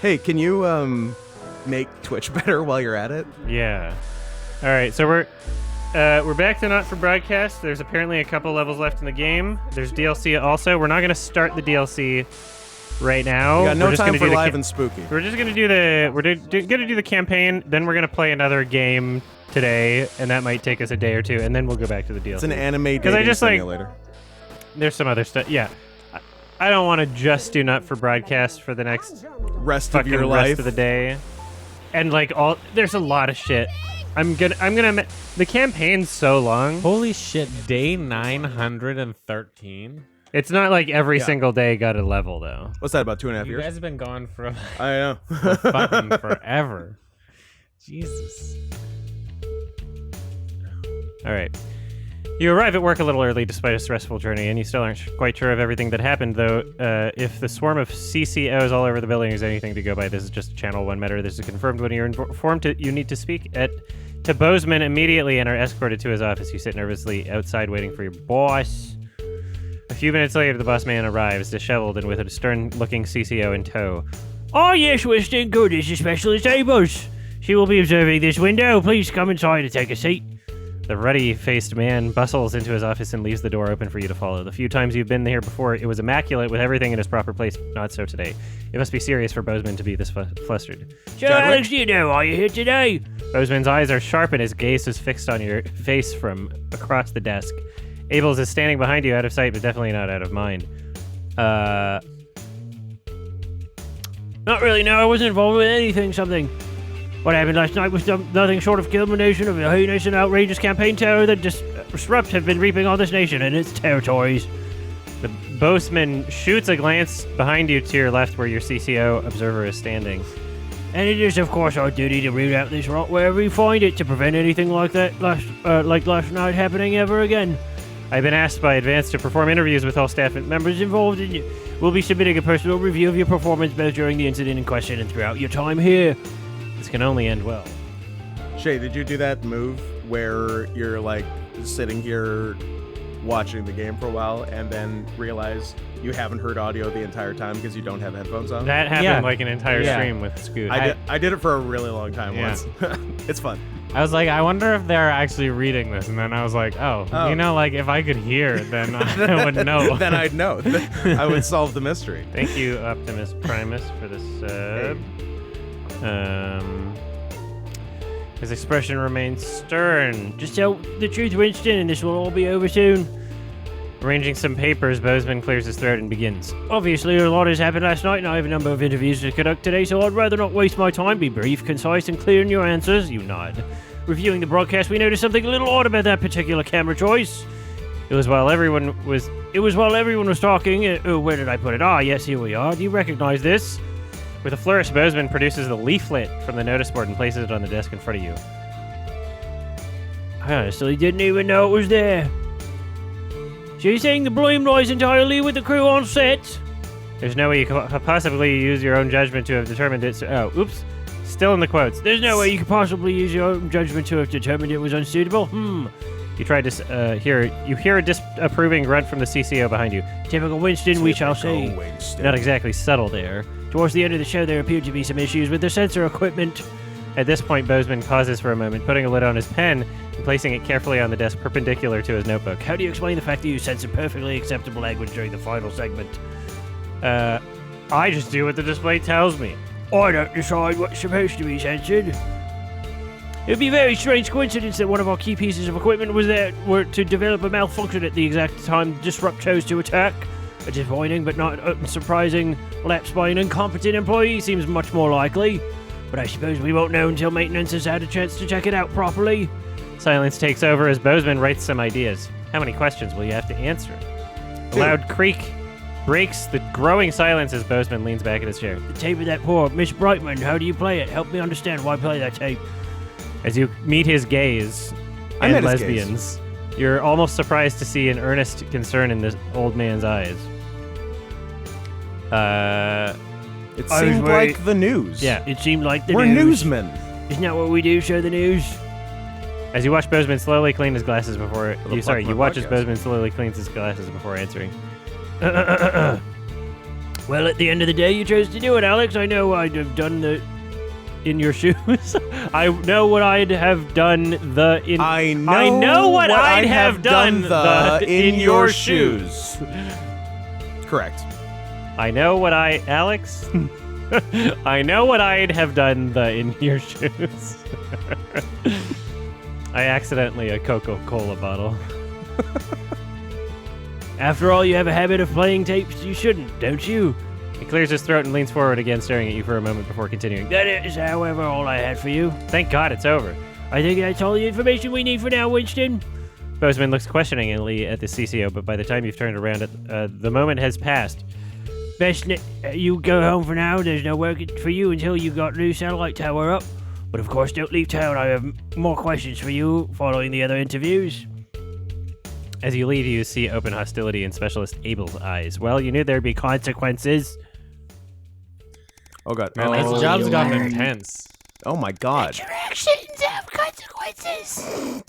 Hey, can you make Twitch better while you're at it? Yeah. All right, so we're back to Not for Broadcast. There's apparently a couple levels left in the game. There's DLC also. We're not going to start the DLC right now. We got no we're just time gonna for do live and spooky. We're just going to do the campaign. Then we're going to play another game today, and that might take us a day or two, and then we'll go back to the DLC. It's an anime dating simulator. There's some other stuff. Yeah. I don't want to just do Not for Broadcast for the next rest of your life, rest of the day. And there's a lot of shit. The campaign's so long. Holy shit, day 913. It's not like every single day got a level though. What's that, about 2.5 You years? guys have been gone for I know. fucking forever. Jesus. All right. You arrive at work a little early despite a stressful journey, and you still aren't quite sure of everything that happened, though. If the swarm of CCOs all over the building is anything to go by, this is just Channel 1 matter. This is confirmed when you're informed you need to speak to Bozeman immediately and are escorted to his office. You sit nervously outside waiting for your boss. A few minutes later, the boss man arrives, disheveled and with a stern-looking CCO in tow. Oh yes, Weston Good is a specialist Amos. She will be observing this window. Please come inside and take a seat. The ruddy-faced man bustles into his office and leaves the door open for you to follow. The few times you've been here before, it was immaculate with everything in its proper place. Not so today. It must be serious for Bozeman to be this flustered. So, Alex, do you know why you're here today? Bozeman's eyes are sharp and his gaze is fixed on your face from across the desk. Abels is standing behind you, out of sight, but definitely not out of mind. Not really, no. I wasn't involved with anything, something. What happened last night was nothing short of culmination of a heinous and outrageous campaign terror that disrupts have been reaping on this nation and its territories. The boatman shoots a glance behind you to your left where your CCO observer is standing. And it is, of course, our duty to root out this rot wherever we find it to prevent anything like that like last night happening ever again. I've been asked by Advance to perform interviews with all staff members involved, and we'll be submitting a personal review of your performance both during the incident in question and throughout your time here. This can only end well. Shay, did you do that move where you're like sitting here watching the game for a while and then realize you haven't heard audio the entire time because you don't have headphones on? That happened like an entire stream with Scoot. I did it for a really long time once. It's fun. I was like, I wonder if they're actually reading this, and then I was like, oh. You know, like if I could hear, then I would know. Then I'd know. I would solve the mystery. Thank you, Optimus Primus, for the sub. His expression remains stern. Just tell the truth, Winston, and this will all be over soon. Arranging some papers, Bozeman clears his throat and begins. Obviously, a lot has happened last night, and I have a number of interviews to conduct today, so I'd rather not waste my time. Be brief, concise, and clear in your answers. You nod. Reviewing the broadcast, we noticed something a little odd about that particular camera choice. It was while everyone was talking. Where did I put it? Ah, yes, here we are. Do you recognize this? With a flourish, Bozeman produces the leaflet from the notice board and places it on the desk in front of you. I honestly didn't even know it was there. So you're saying the blame lies entirely with the crew on set? There's no way you could possibly use your own judgment to have determined it. Oops. Still in the quotes. There's no way you could possibly use your own judgment to have determined it was unsuitable. You tried to hear a disapproving grunt from the CCO behind you. Typical Winston, we shall say. Winston. Not exactly subtle there. Towards the end of the show, there appeared to be some issues with the sensor equipment. At this point, Bozeman pauses for a moment, putting a lid on his pen and placing it carefully on the desk perpendicular to his notebook. How do you explain the fact that you censored perfectly acceptable language during the final segment? I just do what the display tells me. I don't decide what's supposed to be censored. It would be a very strange coincidence that one of our key pieces of equipment were to develop a malfunction at the exact time Disrupt chose to attack. A disappointing but not surprising lapse by an incompetent employee seems much more likely. But I suppose we won't know until maintenance has had a chance to check it out properly. Silence takes over as Bozeman writes some ideas. How many questions will you have to answer? A loud creak breaks the growing silence as Bozeman leans back in his chair. The tape of that poor Miss Brightman, how do you play it? Help me understand why play that tape. As you meet his gaze and lesbians, you're almost surprised to see an earnest concern in this old man's eyes. It seemed like the news. Yeah. It seemed like the We're news. newsmen. Isn't that what we do, show the news? As you watch Bozeman slowly clean his glasses before... You watch as podcast. Bozeman slowly cleans his glasses before answering. Well, at the end of the day, you chose to do it, Alex. I know I'd have done the in your shoes. I know what I'd have done the in. I know what I'd have done the in your shoes. Correct. I know what Alex. I know what I'd have done the in your shoes. I accidentally a Coca-Cola bottle. After all, you have a habit of playing tapes you shouldn't, don't you? He clears his throat and leans forward again, staring at you for a moment before continuing. That is, however, all I had for you. Thank God it's over. I think that's all the information we need for now, Winston. Bozeman looks questioningly at the CCO, but by the time you've turned around, the moment has passed. Best you go home for now. There's no work for you until you got new satellite tower up. But of course, don't leave town. I have more questions for you following the other interviews. As you leave, you see open hostility in Specialist Abel's eyes. Well, you knew there'd be consequences. Oh god. Man, this job's gotten intense. Oh my god. Your actions have consequences.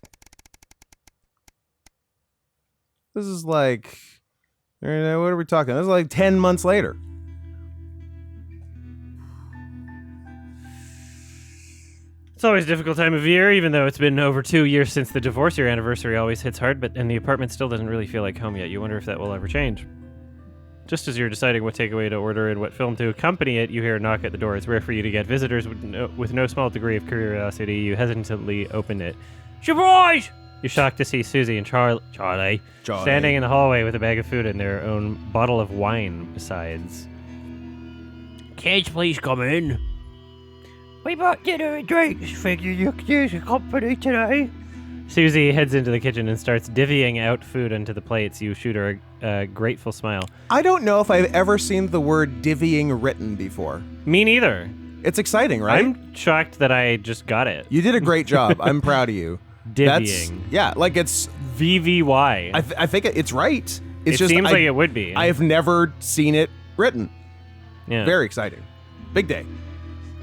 This is like, what are we talking? This is like 10 months later. It's always a difficult time of year, even though it's been over 2 years since the divorce. Your anniversary always hits hard, and the apartment still doesn't really feel like home yet. You wonder if that will ever change. Just as you're deciding what takeaway to order and what film to accompany it, you hear a knock at the door. It's rare for you to get visitors with no small degree of curiosity. You hesitantly open it. Surprise! You're shocked to see Susie and Charlie standing in the hallway with a bag of food and their own bottle of wine besides. Kids, please come in. We bought dinner and drinks. Figure you could use a company today. Susie heads into the kitchen and starts divvying out food onto the plates. You shoot her a grateful smile. I don't know if I've ever seen the word divvying written before. Me neither. It's exciting, right? I'm shocked that I just got it. You did a great job. I'm proud of you. Divvying. Yeah, like it's VVY. I think it's right. It's it seems like it would be. I have never seen it written. Yeah. Very exciting. Big day.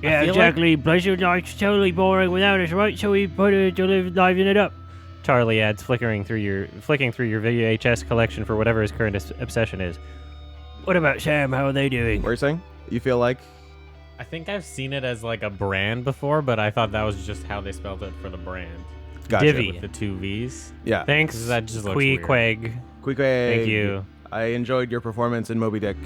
Yeah, exactly. Pleasure Night's totally boring without us, right? So we put it to liven it up. Charlie adds, flicking through your VHS collection for whatever his current obsession is. What about Sam? How are they doing? What are you saying? You feel like? I think I've seen it as like a brand before, but I thought that was just how they spelled it for the brand. Gotcha. Divvy. With the two V's. Yeah. Thanks, That just looks Quee weird. Quag. Quick. Thank you. I enjoyed your performance in Moby Dick.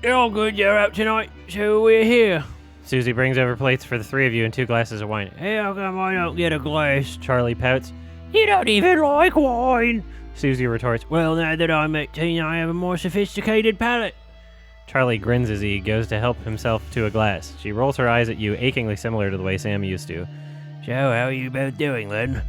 They're all good. They're out tonight, so we're here. Susie brings over plates for the three of you and 2 glasses of wine. Hey, how come I don't get a glass? Charlie pouts. You don't even like wine. Susie retorts. Well, now that I'm 18, I have a more sophisticated palate. Charlie grins as he goes to help himself to a glass. She rolls her eyes at you, achingly similar to the way Sam used to. So, how are you both doing, then?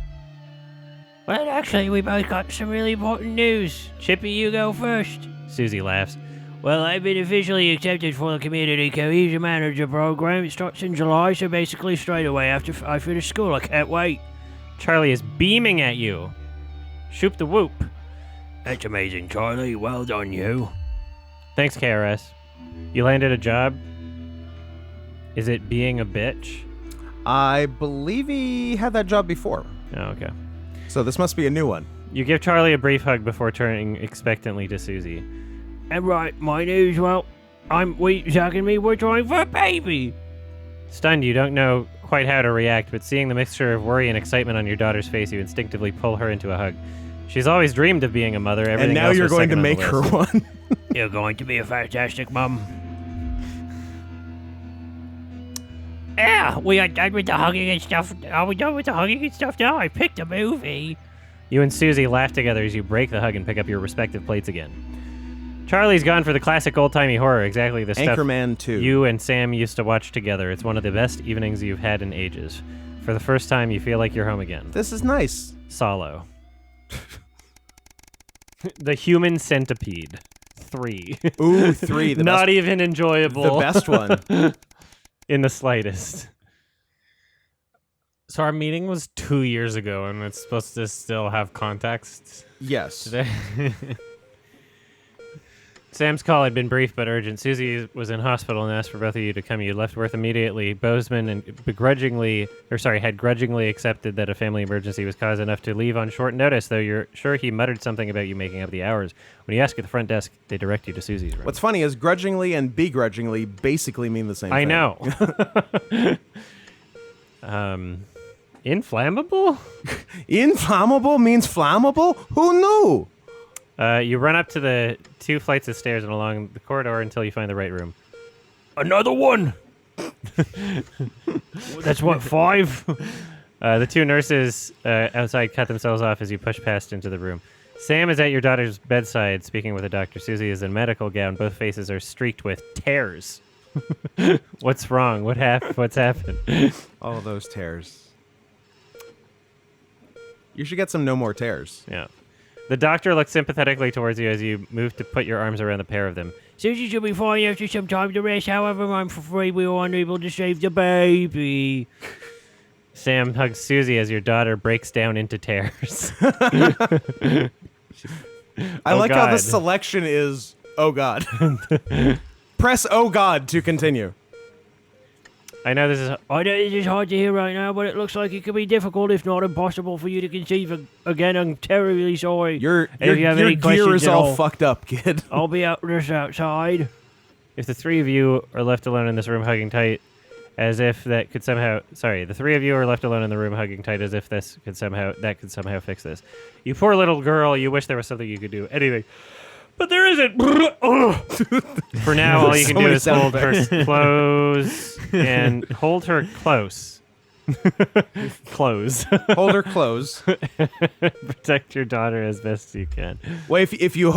Well, actually, we both got some really important news. Chippy, you go first. Susie laughs. Well, I've been officially accepted for the Community Cohesion Manager program. It starts in July, so basically straight away after I finish school. I can't wait. Charlie is beaming at you. Shoop the whoop. That's amazing, Charlie. Well done, you. Thanks, KRS. You landed a job? Is it being a bitch? I believe he had that job before. Oh, okay. So this must be a new one. You give Charlie a brief hug before turning expectantly to Susie. And right, my news, well, we're trying for a baby. Stunned, you don't know quite how to react, but seeing the mixture of worry and excitement on your daughter's face, you instinctively pull her into a hug. She's always dreamed of being a mother. Everything And now else you're was going to second on the make her list. one. You're going to be a fantastic mum. Yeah, we are done with the hugging and stuff. Are we done with the hugging and stuff now? I picked a movie. You and Susie laugh together as you break the hug and pick up your respective plates again. Charlie's gone for the classic old-timey horror, exactly the stuff Anchorman 2. you and Sam used to watch together. It's one of the best evenings you've had in ages. For the first time, you feel like you're home again. This is nice. Solo. The Human Centipede. 3. Ooh, 3. The Not best, even enjoyable. the best one. In the slightest. So our meeting was 2 years ago, and it's supposed to still have context Yes. today. Sam's call had been brief but urgent. Susie was in hospital and asked for both of you to come. You left Worth immediately. Bozeman had grudgingly accepted that a family emergency was cause enough to leave on short notice, though you're sure he muttered something about you making up the hours. When you ask at the front desk, they direct you to Susie's room. What's funny is grudgingly and begrudgingly basically mean the same thing. I know. Inflammable? Inflammable means flammable? Who knew? You run up to the 2 flights of stairs and along the corridor until you find the right room. Another one! That's what, 5? The 2 nurses outside cut themselves off as you push past into the room. Sam is at your daughter's bedside speaking with a doctor. Susie is in medical gown. Both faces are streaked with tears. What's wrong? What's happened? All those tears. You should get some no more tears. Yeah. The doctor looks sympathetically towards you as you move to put your arms around the pair of them. Susie should be fine after some time to rest. However, I'm afraid we were unable to save the baby. Sam hugs Susie as your daughter breaks down into tears. I like how the selection is, oh God. Press oh God to continue. I know this is hard to hear right now, but it looks like it could be difficult, if not impossible, for you to conceive again. I'm terribly sorry. Your gear is all fucked up, kid. I'll be out just outside. If the 3 of you are left alone in this room hugging tight, as if that could somehow... Sorry, the 3 of you are left alone in the room hugging tight as if that could somehow fix this. You poor little girl, you wish there was something you could do. Anything. But there isn't. For now, all you can do is hold her close and hold her close. Close. Hold her close. Protect your daughter as best you can. Well, if you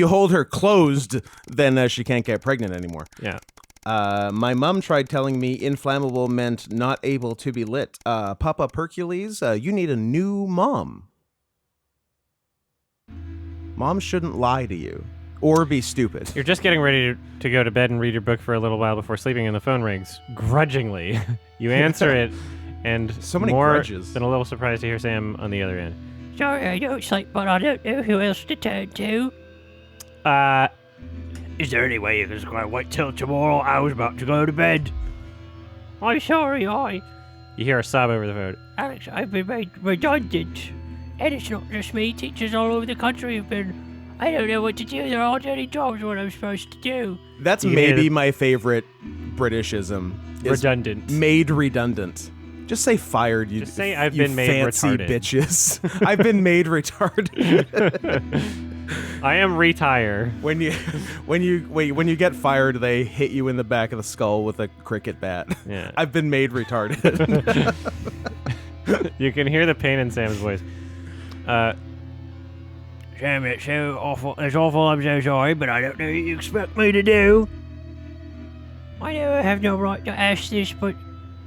hold her closed, then she can't get pregnant anymore. Yeah. My mom tried telling me inflammable meant not able to be lit. Pop up Hercules, you need a new mom. Moms shouldn't lie to you or be stupid. You're just getting ready to go to bed and read your book for a little while before sleeping, and the phone rings. Grudgingly. You answer it, and so many more grudges. Than a little surprised to hear Sam on the other end. Sorry, I don't sleep, but I don't know who else to turn to. Is there any way you can just wait till tomorrow? I was about to go to bed. I'm sorry, You hear a sob over the phone. Alex, I've been made redundant. And it's not just me. Teachers all over the country have been... I don't know what to do. There aren't any jobs what I'm supposed to do. That's maybe my favorite Britishism. Redundant. Made redundant. Just say fired, you. Just say I've been made fancy retarded. Bitches. I've been made retarded. I am retire. When you get fired, they hit you in the back of the skull with a cricket bat. Yeah. I've been made retarded. You can hear the pain in Sam's voice. Sam, it's so awful. It's awful. I'm so sorry, but I don't know what you expect me to do. I know I have no right to ask this, but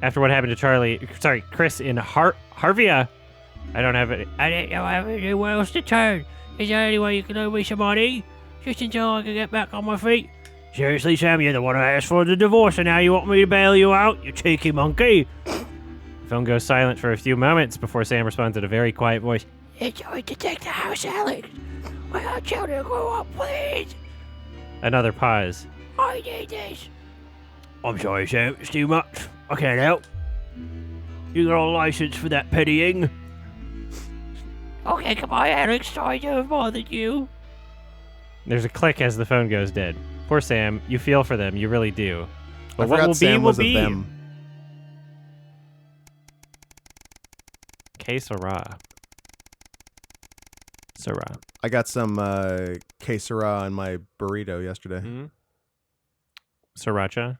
after what happened to Chris in Harvia, I don't have it. I don't know I have anywhere else to turn. Is there any way you can owe me some money? Just until I can get back on my feet? Seriously, Sam, you're the one who asked for the divorce, and now you want me to bail you out, you cheeky monkey. The phone goes silent for a few moments before Sam responds in a very quiet voice. It's going to take the house, Alex. Will our children grow up, please? Another pause. I need this. I'm sorry, Sam. It's too much. I can't help. You got a license for that pitying? Okay, goodbye, Alex. Sorry to have bothered you. There's a click as the phone goes dead. Poor Sam. You feel for them. You really do. But what will Sam be, will was be. A them. Que sera. Sera. I got some quesara on my burrito yesterday. Mm-hmm. Sriracha.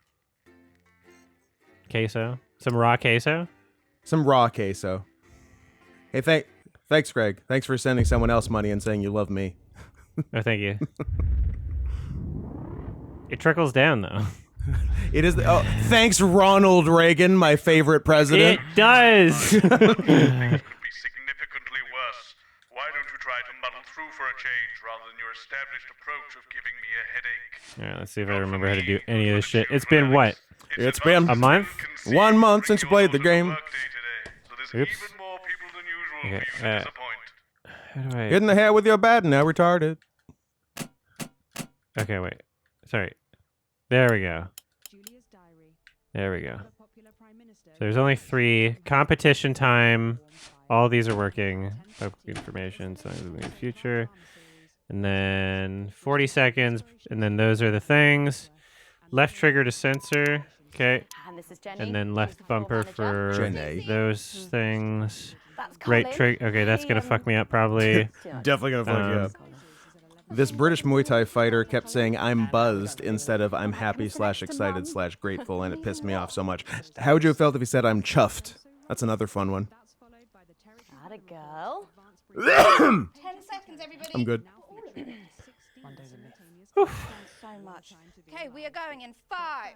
Queso. Some raw queso. Some raw queso. Hey, thanks, Greg. Thanks for sending someone else money and saying you love me. Oh, thank you. It trickles down, though. It is. Thanks, Ronald Reagan, my favorite president. It does. Things could be significantly worse. Why don't you try to muddle through for a change rather than your established approach of giving me a headache? All right, let's see if I remember how to do any of this shit. It's been what? It's been a month? 1 month since you played the game. Oops. Okay, how do I... Hit in the head with your bat, now retarded. Okay, wait. Sorry. There we go. There we go. So there's only 3. Competition time. All these are working. Public information. So in the future. And then 40 seconds. And then those are the things. Left trigger to censor. Okay. And then left bumper for Jenny. those things. Right trigger. Okay, that's going to fuck me up probably. Definitely gonna fuck you up. This British Muay Thai fighter kept saying I'm buzzed instead of I'm happy / excited / grateful, and it pissed me off so much. How would you have felt if he said I'm chuffed? That's another fun one. Atta girl. 10 seconds, everybody. I'm good. So much. Okay, we are going in 5,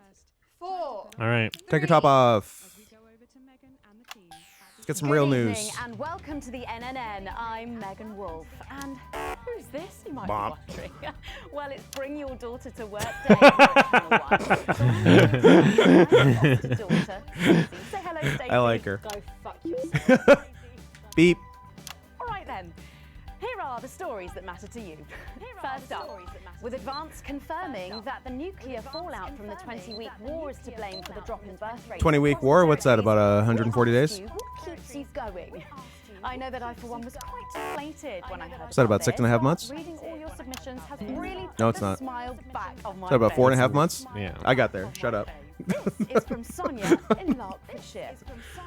4. All right. Take your top off. Let's get some real Good news. evening and welcome to the NNN. I'm Megan Wolf. And who's this, you might Mom. be wondering? Well, it's Bring Your Daughter to Work Day. Daughter. Say hello, Stacey. I like her. Go fuck yourself. Beep. All right then. Here are the stories that matter to you. First up, with advance confirming that the nuclear fallout from the 20-week war is to blame for the drop in birth rate. 20-week war? What's that, about 140 days? What keeps you going? I know that I, for one, was quite deflated when I heard Is that about this. 6.5 months? Reading all your submissions has really No, put it's the not. smile back on my Is that about face. 4.5 months? Yeah. I got there. Shut up. This is from Sonia in Hertfordshire.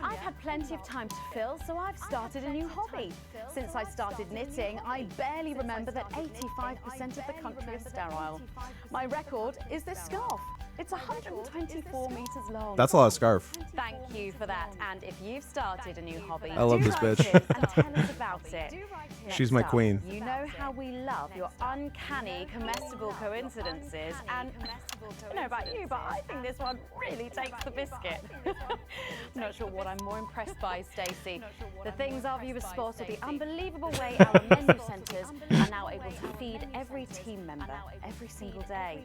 I've had plenty of time to fill, so I've started a new hobby. Since I started knitting, I barely remember that 85% of the country is sterile. My record is this scarf. It's 124 meters long. That's a lot of scarf. Thank you for that. And if you've started a new hobby, I love do this write bitch. in and tell us about it. She's Next my up, queen. You know how we love your uncanny, comestible coincidences, and I don't know about you, but I think this one really takes the biscuit. I'm not sure what I'm more impressed by, Stacey. The things our viewers spot are the unbelievable way our menu centres are now able to feed every team member every single day.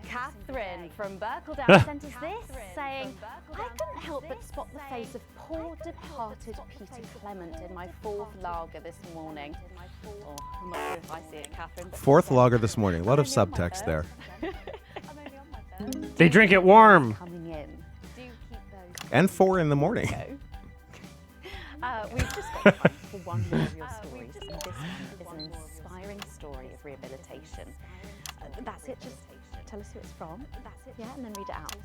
Catherine from Berkeldown sent us this, saying, I couldn't help but spot the face of poor departed Peter Clement in my 4th lager this morning. Oh, I'm not sure if I see it, Catherine. but 4th lager this morning. A lot of subtext there. They drink it warm. Coming in. Do keep those. And 4 in the morning. We've just got time for one more of your stories, and this one is an inspiring story of rehabilitation. That's it, just tell us who it's from. That's it. Yeah, and then read it out.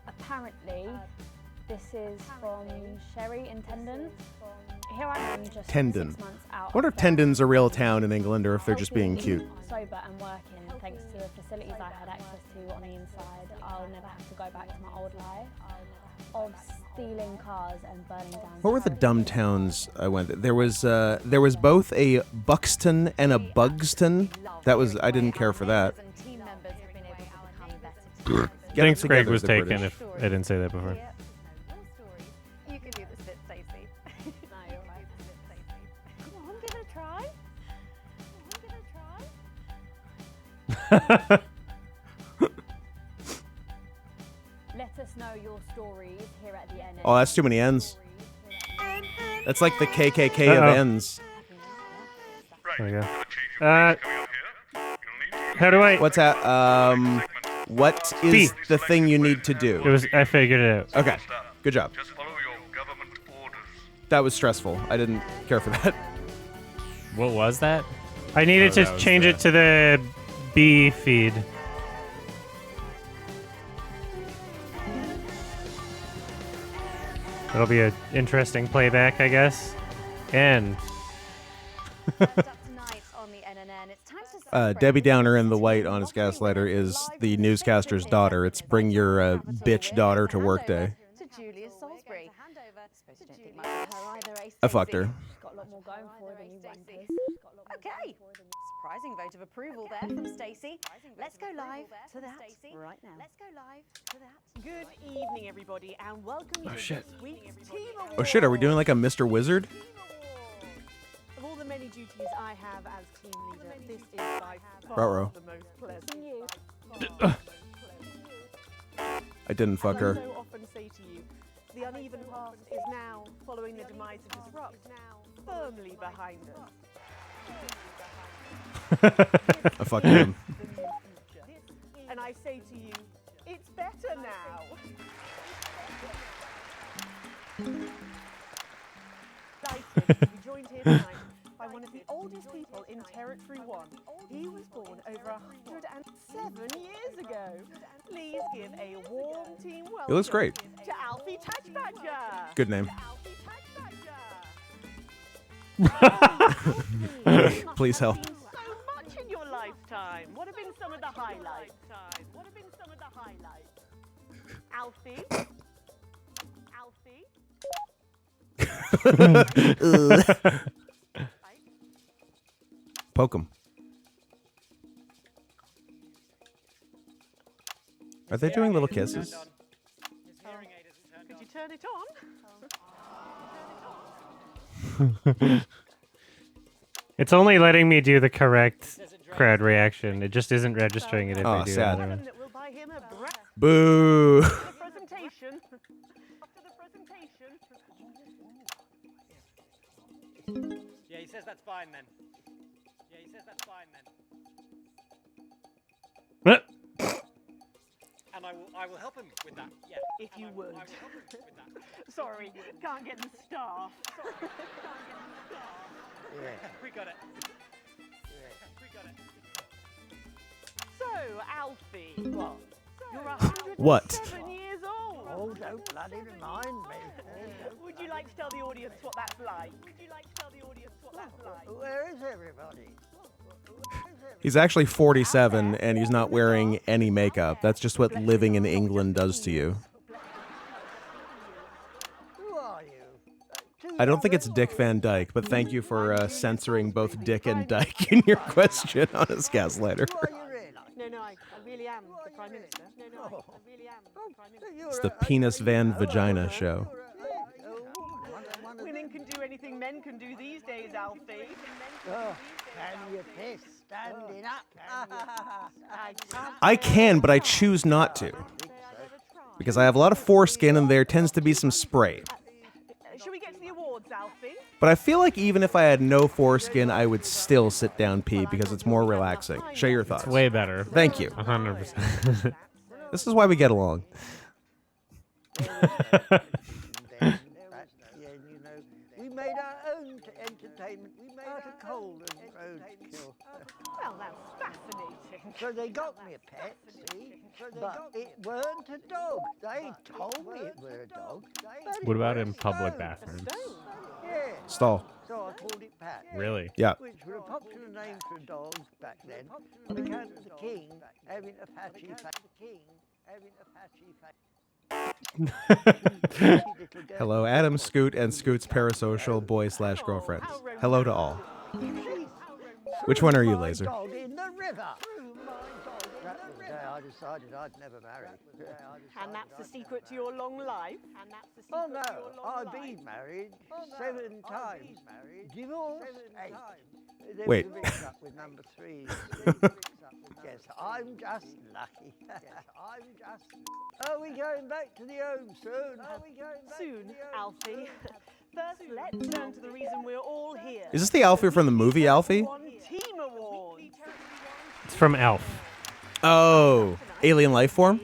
Apparently, this is from Shea Intendant. Here I am, just Tendon. 6 months out. I wonder if Tendon's a real town in England or if they're just being Healthy, cute. Sober and working, thanks to the facilities I had access to on the inside. I'll never have to go back to my old life of stealing cars and burning down. What were the garages. dumb towns I went? There was both a Buxton and a Bugston. That was, I didn't care for that. And team members have been able to become better. Get it Thanks, Greg together, was the taken British. if I didn't say that before. You can do this bit, Stacey. No, you're right. Come on, give it a try. Let us know your stories here at the NN. Oh, that's too many N's. That's like the KKK of Uh-oh. N's. Right. There we go. Change your place coming up here. You'll need to How do I? What's that? What is B. the thing you need to It do? was. I figured it out. Okay, good job. just follow your government orders. That was stressful. I didn't care for that. What was that? I needed Oh, to that was change it to the B feed. It'll be an interesting playback, I guess. And First up tonight on the NNN, it's time to celebrate Debbie Downer in the the white on his gaslighter is the newscaster's daughter. It's bring your bitch daughter to work day. To Julia Salisbury. Suppose you don't think much of her either, eh, I fucked her. She's got a lot more going for her than you wankers. Okay. Surprising vote of approval there from Stacey. Let's go live to that right now. Let's go live to that. Good evening, everybody, and welcome you to shit. this week's Team Award. Oh shit, are we doing like a Mr. Wizard? Of all the many duties I have as team leader, this is by far Ruh-roh. the most pleasant. I didn't fuck As I her. so often say to you, the uneven path is now, following the demise of Disrupt, firmly behind us. I fucking am. And I say to you, it's better now. Delighted to be joined here tonight by one of the oldest people in Territory 1. He was born over 107 years ago. Please give a warm team welcome. He looks great. To Alfie Touchbadger. Good name. Please help. So much in your lifetime. What have been some of the highlights? Alfie? Poke him. Are they doing little kisses? Could you turn it on? It's only letting me do the correct crowd reaction. It just isn't registering it if I do sad. another one. We'll buy him a Boo! presentation. After the presentation. Yeah, he says that's fine then. And I will help him with that. Yeah. If you would. Sorry, can't get the staff. We got it. So, Alfie, what? You're What? 107 years old. Oh, don't bloody remind me. Would you like to tell the audience what that's like? Where is everybody? He's actually 47 and he's not wearing any makeup. That's just what living in England does to you. Who are you? I don't think it's Dick Van Dyke, but thank you for censoring both Dick and Dyke in your question, honest gaslighter. Who are you really? No, I really am the Prime Minister. I really am the Prime Minister. It's the Penis Van Vagina show. Women can do anything men can do these days, Alfie. Can you piss standing up? I can, but I choose not to. Because I have a lot of foreskin and there tends to be some spray. Shall we get to the awards, Alfie? But I feel like even if I had no foreskin, I would still sit down pee because it's more relaxing. Share your thoughts. It's way better. Thank you. 100%. This is why we get along. We made our own entertainment. We made out of coal and roadkill. Well, that's fascinating. So they got me a pet, see? But it weren't a dog. They told me it were a dog. What about in public bathrooms? Yeah. Stall. So I called it Pat. Really? Yeah. Which was a popular name for a dog back then, on account of the king having a patchy Hello, Adam, Scoot, and Scoot's parasocial boy/girlfriends. Hello to all. Which one are you, Laser? Dog in the river. That was the day I decided I'd never marry. And that's the secret to your long life. Oh no, I've been married 7 times. Divorced 8. There Wait. was a mix-up with number 3. Yes, I'm just lucky. Are we going back to the home soon? Soon, Alfie. First, let's turn to the reason we're all here. Is this the Alfie from the movie Alfie? One team award. It's from Elf. Oh, alien life form?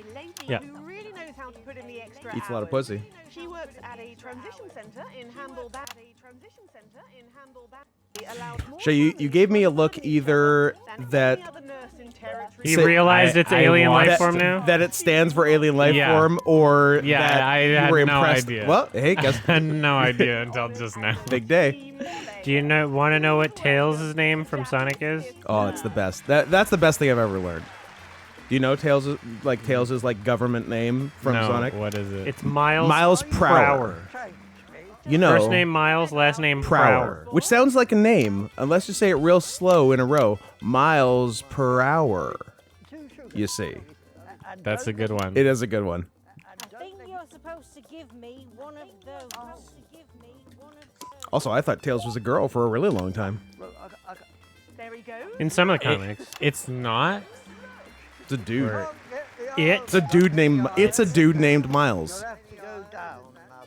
Yeah. Who really knows how to put in the extra Eats a lot of hours. pussy. She works at a transition center in Hamble-Back. Shea, you gave me a look either that He Say- realized it's alien life that, form now? that it stands for alien life Yeah. form, or Yeah, that I you had were no impressed. idea. Well, hey, guess I had no idea until just now. big day. Do you want to know what Tails' name from Sonic is? Oh, it's the best. That's the best thing I've ever learned. Do you know Tails is like government name from No, Sonic? what is it? It's Miles. Miles Prower. You know, First name Miles, last name Prower, which sounds like a name unless you say it real slow in a row. Miles per hour. You see, That's a good one. it is a good one. I think you're supposed to give me one of those. Also, I thought Tails was a girl for a really long time. There he goes. In some of the comics. It's not. It's a dude. It's a dude named. It's a dude named Miles.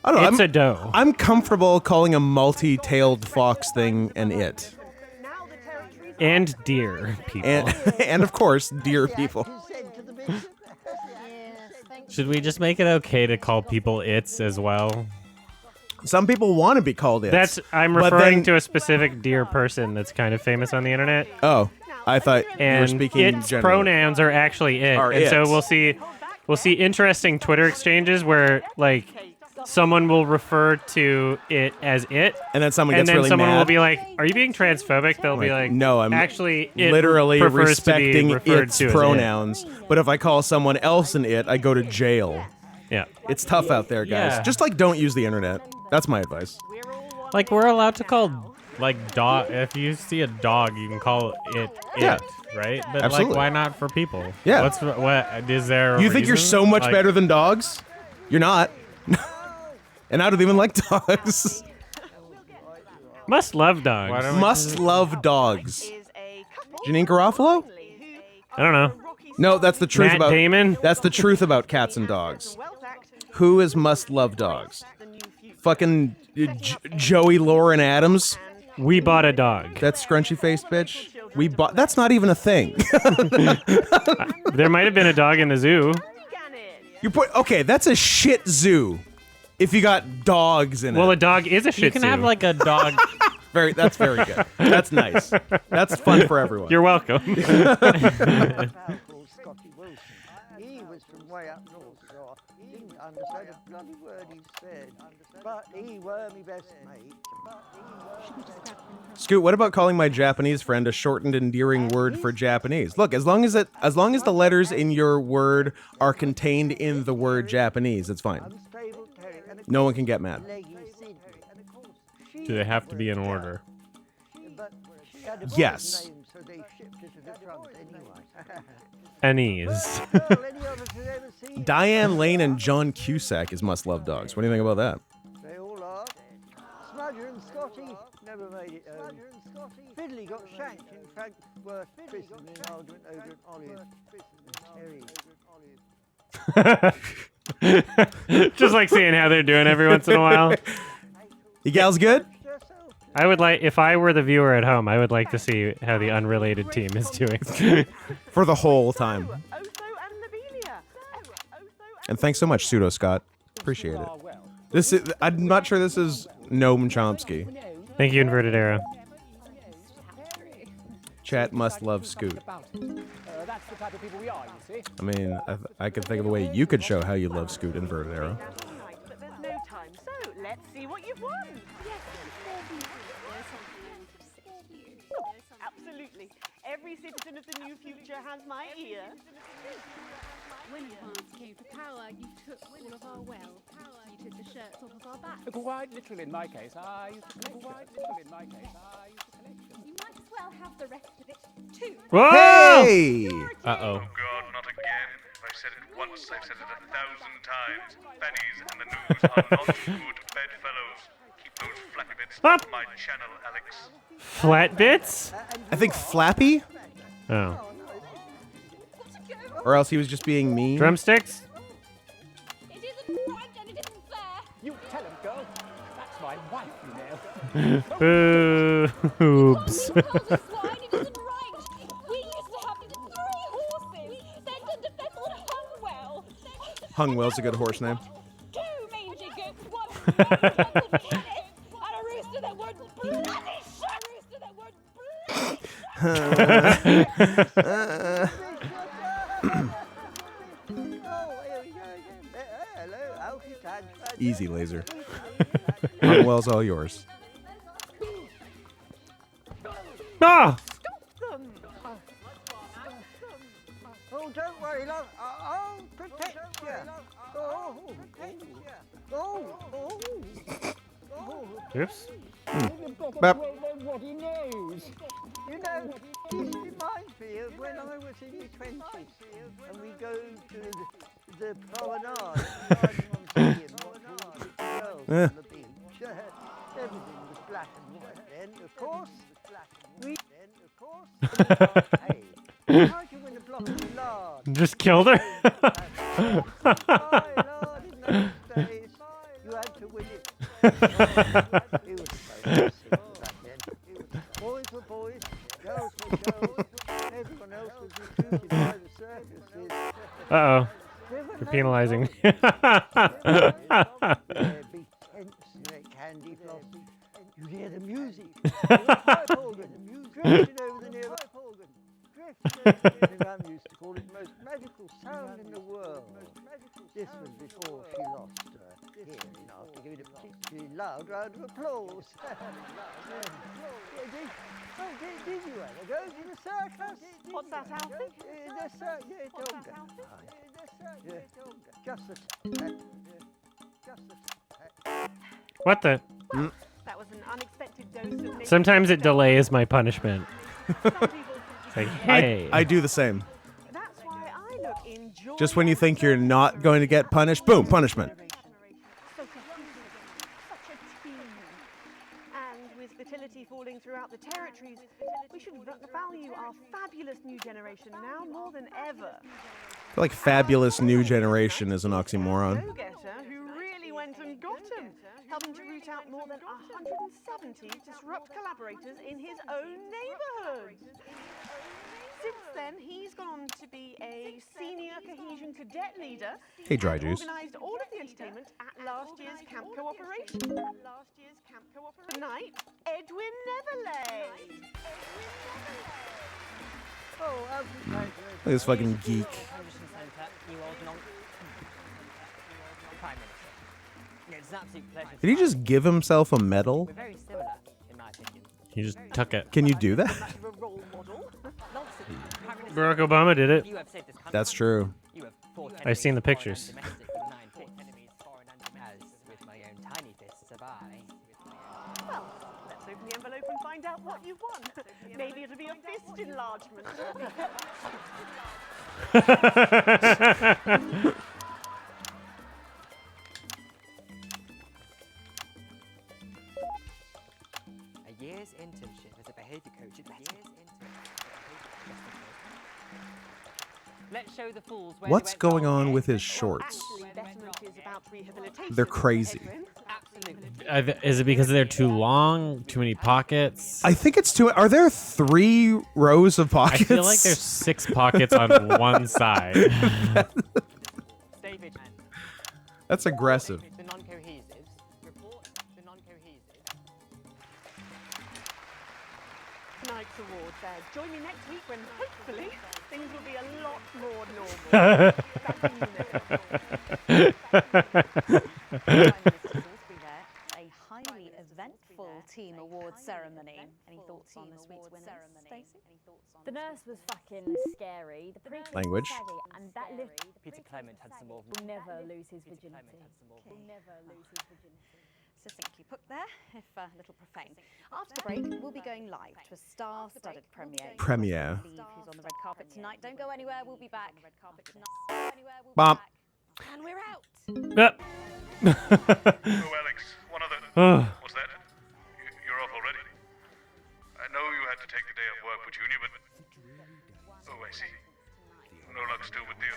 I don't know. It's a doe. I'm comfortable calling a multi-tailed fox thing an it. Now the territories And deer people. And of course, deer people. Should we just make it okay to call people its as well? Some people want to be called it. I'm referring to a specific deer person that's kind of famous on the internet. Oh, I thought you were speaking its generally. pronouns are actually it. And so we'll see interesting Twitter exchanges where like someone will refer to it as it, and then someone gets really someone mad. will be like, "Are you being transphobic?" They'll be like, "No, I'm actually it literally prefers to be respecting referred its to as pronouns. But if I call someone else an it, I go to jail." Yeah, it's tough out there, guys. Yeah. Just like don't use the internet. That's my advice. Like we're allowed to call like dog. If you see a dog, you can call it Yeah. right? But Absolutely. like, why not for people? Yeah. What is there? You think you're so much like, better than dogs? You're not. And I don't even like dogs. Must love dogs. Must love dogs. Janine Garofalo? I don't know. No, that's the truth Matt about Damon? That's the truth about cats and dogs. Who is must love dogs? Fucking Joey Lauren Adams. We bought a dog. That scrunchy faced bitch. We bought. That's not even a thing. There might have been a dog in the zoo. You put okay. That's a shit zoo. If you got dogs in it. Well, a dog is a shit You can zoo. have like a dog. That's very good. That's nice. That's fun for everyone. You're welcome. He was from way up north, so I didn't understand a bloody word he said. But he were me best mate. Scoot, what about calling my Japanese friend a shortened, endearing word for Japanese? Look, as long as the letters in your word are contained in the word Japanese, it's fine. No one can get mad. Do they have to be in order? Yes. Anise. Diane Lane and John Cusack is must love dogs. What do you think about that? They all are. Smudger and Scotty never made it home. Fiddley got shanked in Frankworth prison in an argument over an olive. Just like seeing how they're doing every once in a while. You gals good? I would like, if I were the viewer at home, I would like to see how the unrelated team is doing. For the whole time. And thanks so much, Pseudo Scott. Appreciate it. I'm not sure this is Noam Chomsky. Thank you, Inverted Arrow. Chat must love Scoot. I mean, I could think of a way you could show how you love Scoot, Inverted Arrow. But there's no time, so let's see what you've won. Absolutely. Every citizen of the new future has my ear. When advance came to power, you took all of our wealth. You took the shirts off of our backs. Quite literally, in my case, I used to collect. Quite literally, in my case, I used to collect. You might as well have the rest of it too. Whoa! Hey! Uh-oh. Oh God, not again. If I've said it once, I've said it 1,000 times. Fannies and the news are not good bedfellows. Keep those flappy bits off my channel, Alex. Flat bits? I think Flappy? Oh. Or else he was just being mean. Drumsticks? It isn't right and it isn't fair. You tell him, girl. That's my wife, you know. Boobs. It isn't right. We used to have 3 horses. Send and defend Hungwell. Hungwell's a good horse name. 2 mangy goats, 1 and a rooster that would bloody shut. A rooster that would Easy, Laser. Hungwell's all yours. Ah! Oh, don't worry, love. I'll protect you. Oh, Oops. Bap. You know, this reminds me of when I was in the 20s and we go to the promenade and the beach. Everything was black and white then, of course. Hey, how'd you win a block of lard? Just killed her? Lard in those days. You had to win it. It was so simple back then. Boys were boys, girls were Everyone else was recruited by the circuses. Uh-oh. You're penalizing me. Be tense, candy floss. You hear the music. Pipe organ. Drifting over the near pipe organ. Drifting. Mum used to call it the most magical sound in the world. This was before she lost her hearing after giving a particularly loud round of applause. Did you ever go to the circus? What's that, Alfie? The circus. Just a second. What the? Well, that was an unexpected dose of Sometimes it delays my punishment. It's like, hey. I do the same. That's why I look in joy. Just when you think you're not going to get punished, boom, punishment. Such a team. And with fertility falling throughout the territories, we should value our fabulous new generation now more than ever. I feel like fabulous new generation is an oxymoron. Go-getter who really went and got him, helping to root out more than 170 disrupt collaborators in his own neighborhood. Since then, he's gone on to be a senior cohesion cadet leader. Hey, Dry Juice. Organised all of the entertainment at last year's Camp Cooperation. Tonight, Edwin Neverlay. Oh, Look at this fucking geek. Did he just give himself a medal? He just took it. Can you do that? Barack Obama did it. That's true. I've seen the pictures. Well, let's open the envelope and find out what you've won. Maybe it'll be a fist enlargement. A year's internship as a behavior coach at Let's show the fools where What's going on with his shorts? They're crazy. Is it because they're too long? Too many pockets? I think it's too. Are there 3 rows of pockets? I feel like there's 6 pockets on one side. That's aggressive. The non-cohesives. Report the non-cohesives. Tonight's awards there. Join me next week when hopefully things will be a lot more normal. A highly eventful team awards ceremony. Any thoughts on this week's winners, Stacey? The nurse was fucking scary. The pre Language. And that Peter Clement had some more. will never lose his virginity. Will never lose his virginity. Succinctly put there, if a little profane. After the break, we'll be going live to a star-studded premiere. Premiere. Who's on the red carpet tonight? Don't go anywhere. We'll be back. Bump. And we're out. Yep. Oh, Alex, one other. What's that? You're off already? I know you had to take the day off work for Junior, but... Oh, I see. No luck still with Theo.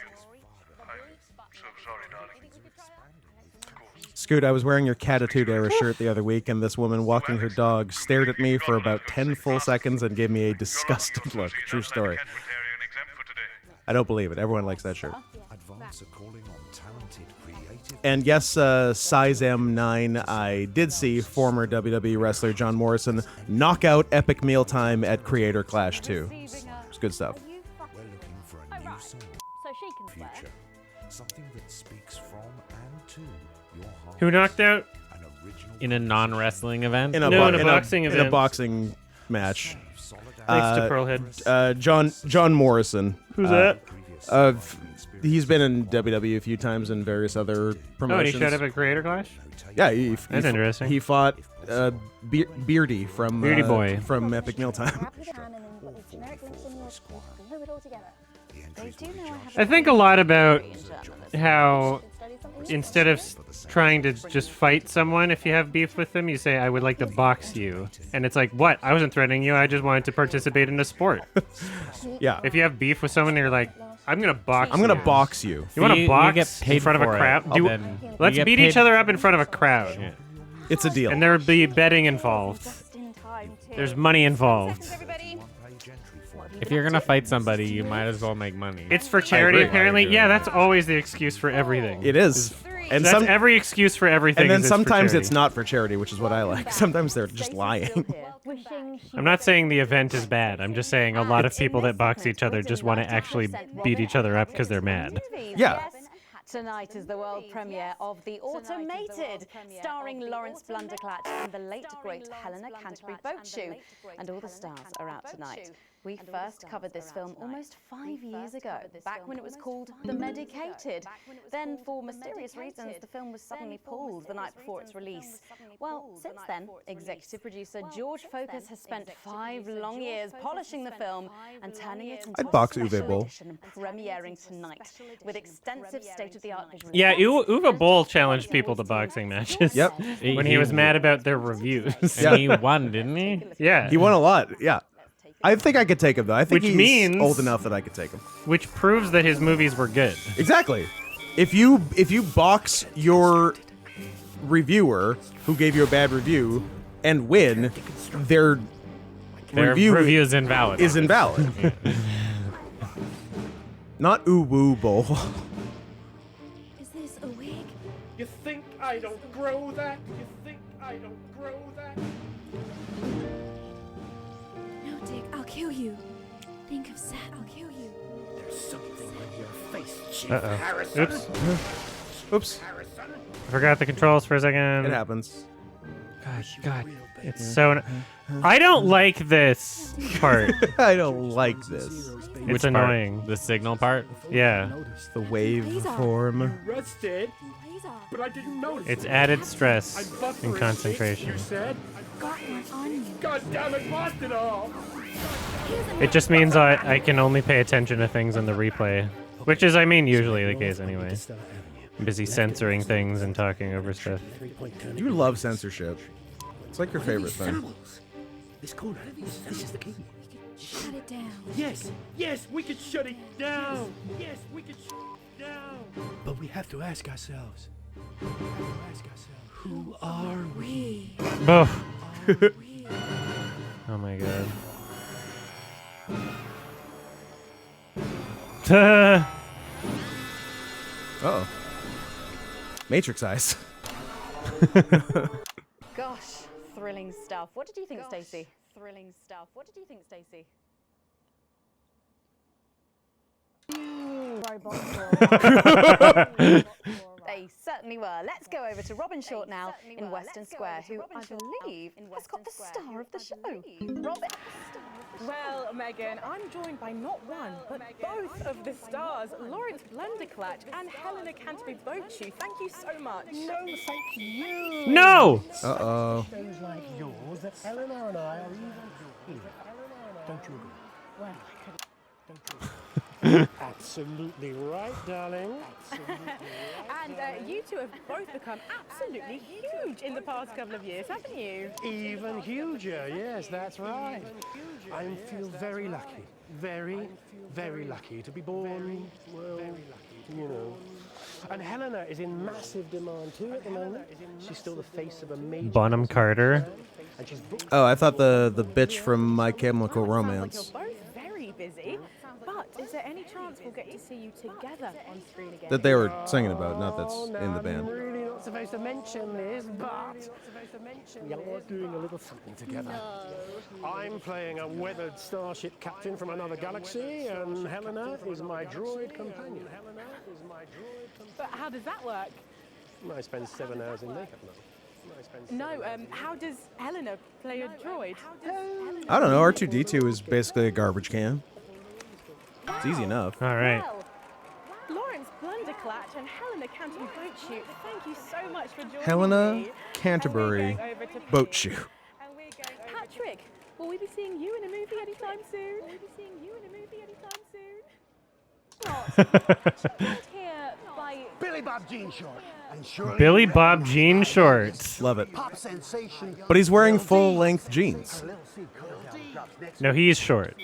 I'm so sorry, darling. Of course. Scoot, I was wearing your Catitude Era shirt the other week, and this woman walking her dog stared at me for about 10 full seconds and gave me a disgusted look. True story. I don't believe it. Everyone likes that shirt. And yes, size M9, I did see former WWE wrestler John Morrison knock out Epic Mealtime at Creator Clash 2. It's good stuff. We're looking for a new song. So she can swear. Future. Something that speaks from and to your heart. Who knocked out? In a non-wrestling event? In a boxing event. In a boxing match. Thanks to Pearlhead. John Morrison. Who's that? He's been in WWE a few times and various other promotions. Oh, and he showed up at Creator Clash? Yeah, that's interesting. He fought Beardy from Beardy Boy from Epic Mealtime. I think a lot about how instead of trying to just fight someone, if you have beef with them, you say, I would like to box you. And it's like, what? I wasn't threatening you. I just wanted to participate in a sport. Yeah. If you have beef with someone, you're like, I'm going to box you. I'm going to box you. You want to box you get paid in front of a for crowd? it. Let's beat each other up in front of a crowd. Yeah. It's a deal. And there would be betting involved. There's money involved. If you're gonna fight somebody, you might as well make money. It's for charity, agree. apparently. Yeah, that's always the excuse for everything. It is. And That's every excuse for everything. And then is it's for sometimes charity. it's not for charity, which is what I like. Sometimes they're just lying. I'm not saying the event is bad. I'm just saying a lot of people that box each other just want to actually beat each other up because they're mad. Yeah. Tonight is the world premiere of The Automated, starring Lawrence Blunderclatch and the late great Helena Canterbury Boat Shoe. And all the stars are out tonight. We first covered this film almost 5 years ago, back when it was called The Medicated. Then, for mysterious reasons, the film was suddenly pulled the night before its release. Well, since then, executive producer George Focus has spent 5 long years polishing the film and turning it into I'd box a Uwe special Boll. edition premiering tonight with extensive state-of-the-art visual Yeah, effects. Uwe Boll challenged people to boxing matches. Yep. When he was mad about their reviews. And he won, didn't he? Yeah. He won a lot. Yeah. I think I could take him though. I think Which he's means- old enough that I could take him. Which proves that his movies were good. Exactly. If you box your reviewer who gave you a bad review and win, their review is invalid. Is invalid. Not Uwe Boll. Is this a wig? You think I don't grow that? You think I don't grow that? No, Dick, I'll kill you. Think of Seth, I'll kill you. There's something on your face, Chief Uh-oh. Harrison. Oops. Oops. I forgot the controls for a second. It happens. God. It's so... I don't like this part. I don't like this. It's annoying. The signal part? Yeah. The waveform. Rested, but I didn't notice. It's added stress I'm buffering, and concentration. You said. Got one on you. God damn it, lost it all. It just means I can only pay attention to things in the replay. Which is, I mean, usually the case anyway. I'm busy censoring things and talking over stuff. You love censorship. It's like your favorite thing. This corner. This is the key. Shut it down. Yes, yes, we can shut it down. Yes, we can shut it down. But we have to ask ourselves. Who are we? Oh. Oh my god. Uh-oh. Matrix eyes. Gosh, thrilling stuff. What did you think, Stacey? Thrilling stuff. What did you think, Stacey? They certainly were. Let's go over to Robin Short now in Western Square, who I believe has got the star of the show. Robin. Well, Megan, I'm joined by not one, but both of the stars, Lawrence Blunderclatch and Helena Canterbury Boat Shoe. Thank you so much. No, thank you. No! Uh-oh. Shows like yours that Eleanor and I are even here. Don't you agree? Well, don't you agree? Absolutely right, darling. Absolutely right. And you two have both become absolutely huge in the past couple of years, haven't you? Even huger, yes, that's right. I feel very lucky. Very, very lucky to be born, well, you know. And Helena is in massive demand too at the moment. She's still the face of a major... Bonham Carter. And she's booked... Oh, I thought the bitch from My Chemical Romance. You're both very busy, but is there any chance we'll get to see you together on screen again? That they were singing about, not that's in the band. I'm really not supposed to mention this, but we are doing a little something together. I'm playing a weathered starship captain from another galaxy, and Helena is my droid companion. But how does that work? I spend 7 hours in makeup now. No, how does Helena play a droid? I don't know. R2-D2 is basically a garbage can. It's easy enough. All right. Lawrence Blunderclatch and Helena Canterbury Boat Shoe, thank you so much for joining Helena me. Canterbury Boat Shoe. Patrick, will we be seeing you in a movie anytime soon? Will we be seeing you in a movie anytime soon? Here by Billy Bob Jean Short. And Shirley Billy Bob Jean Shorts. Love it. Pop sensation. But he's wearing full-length jeans. No, he's short.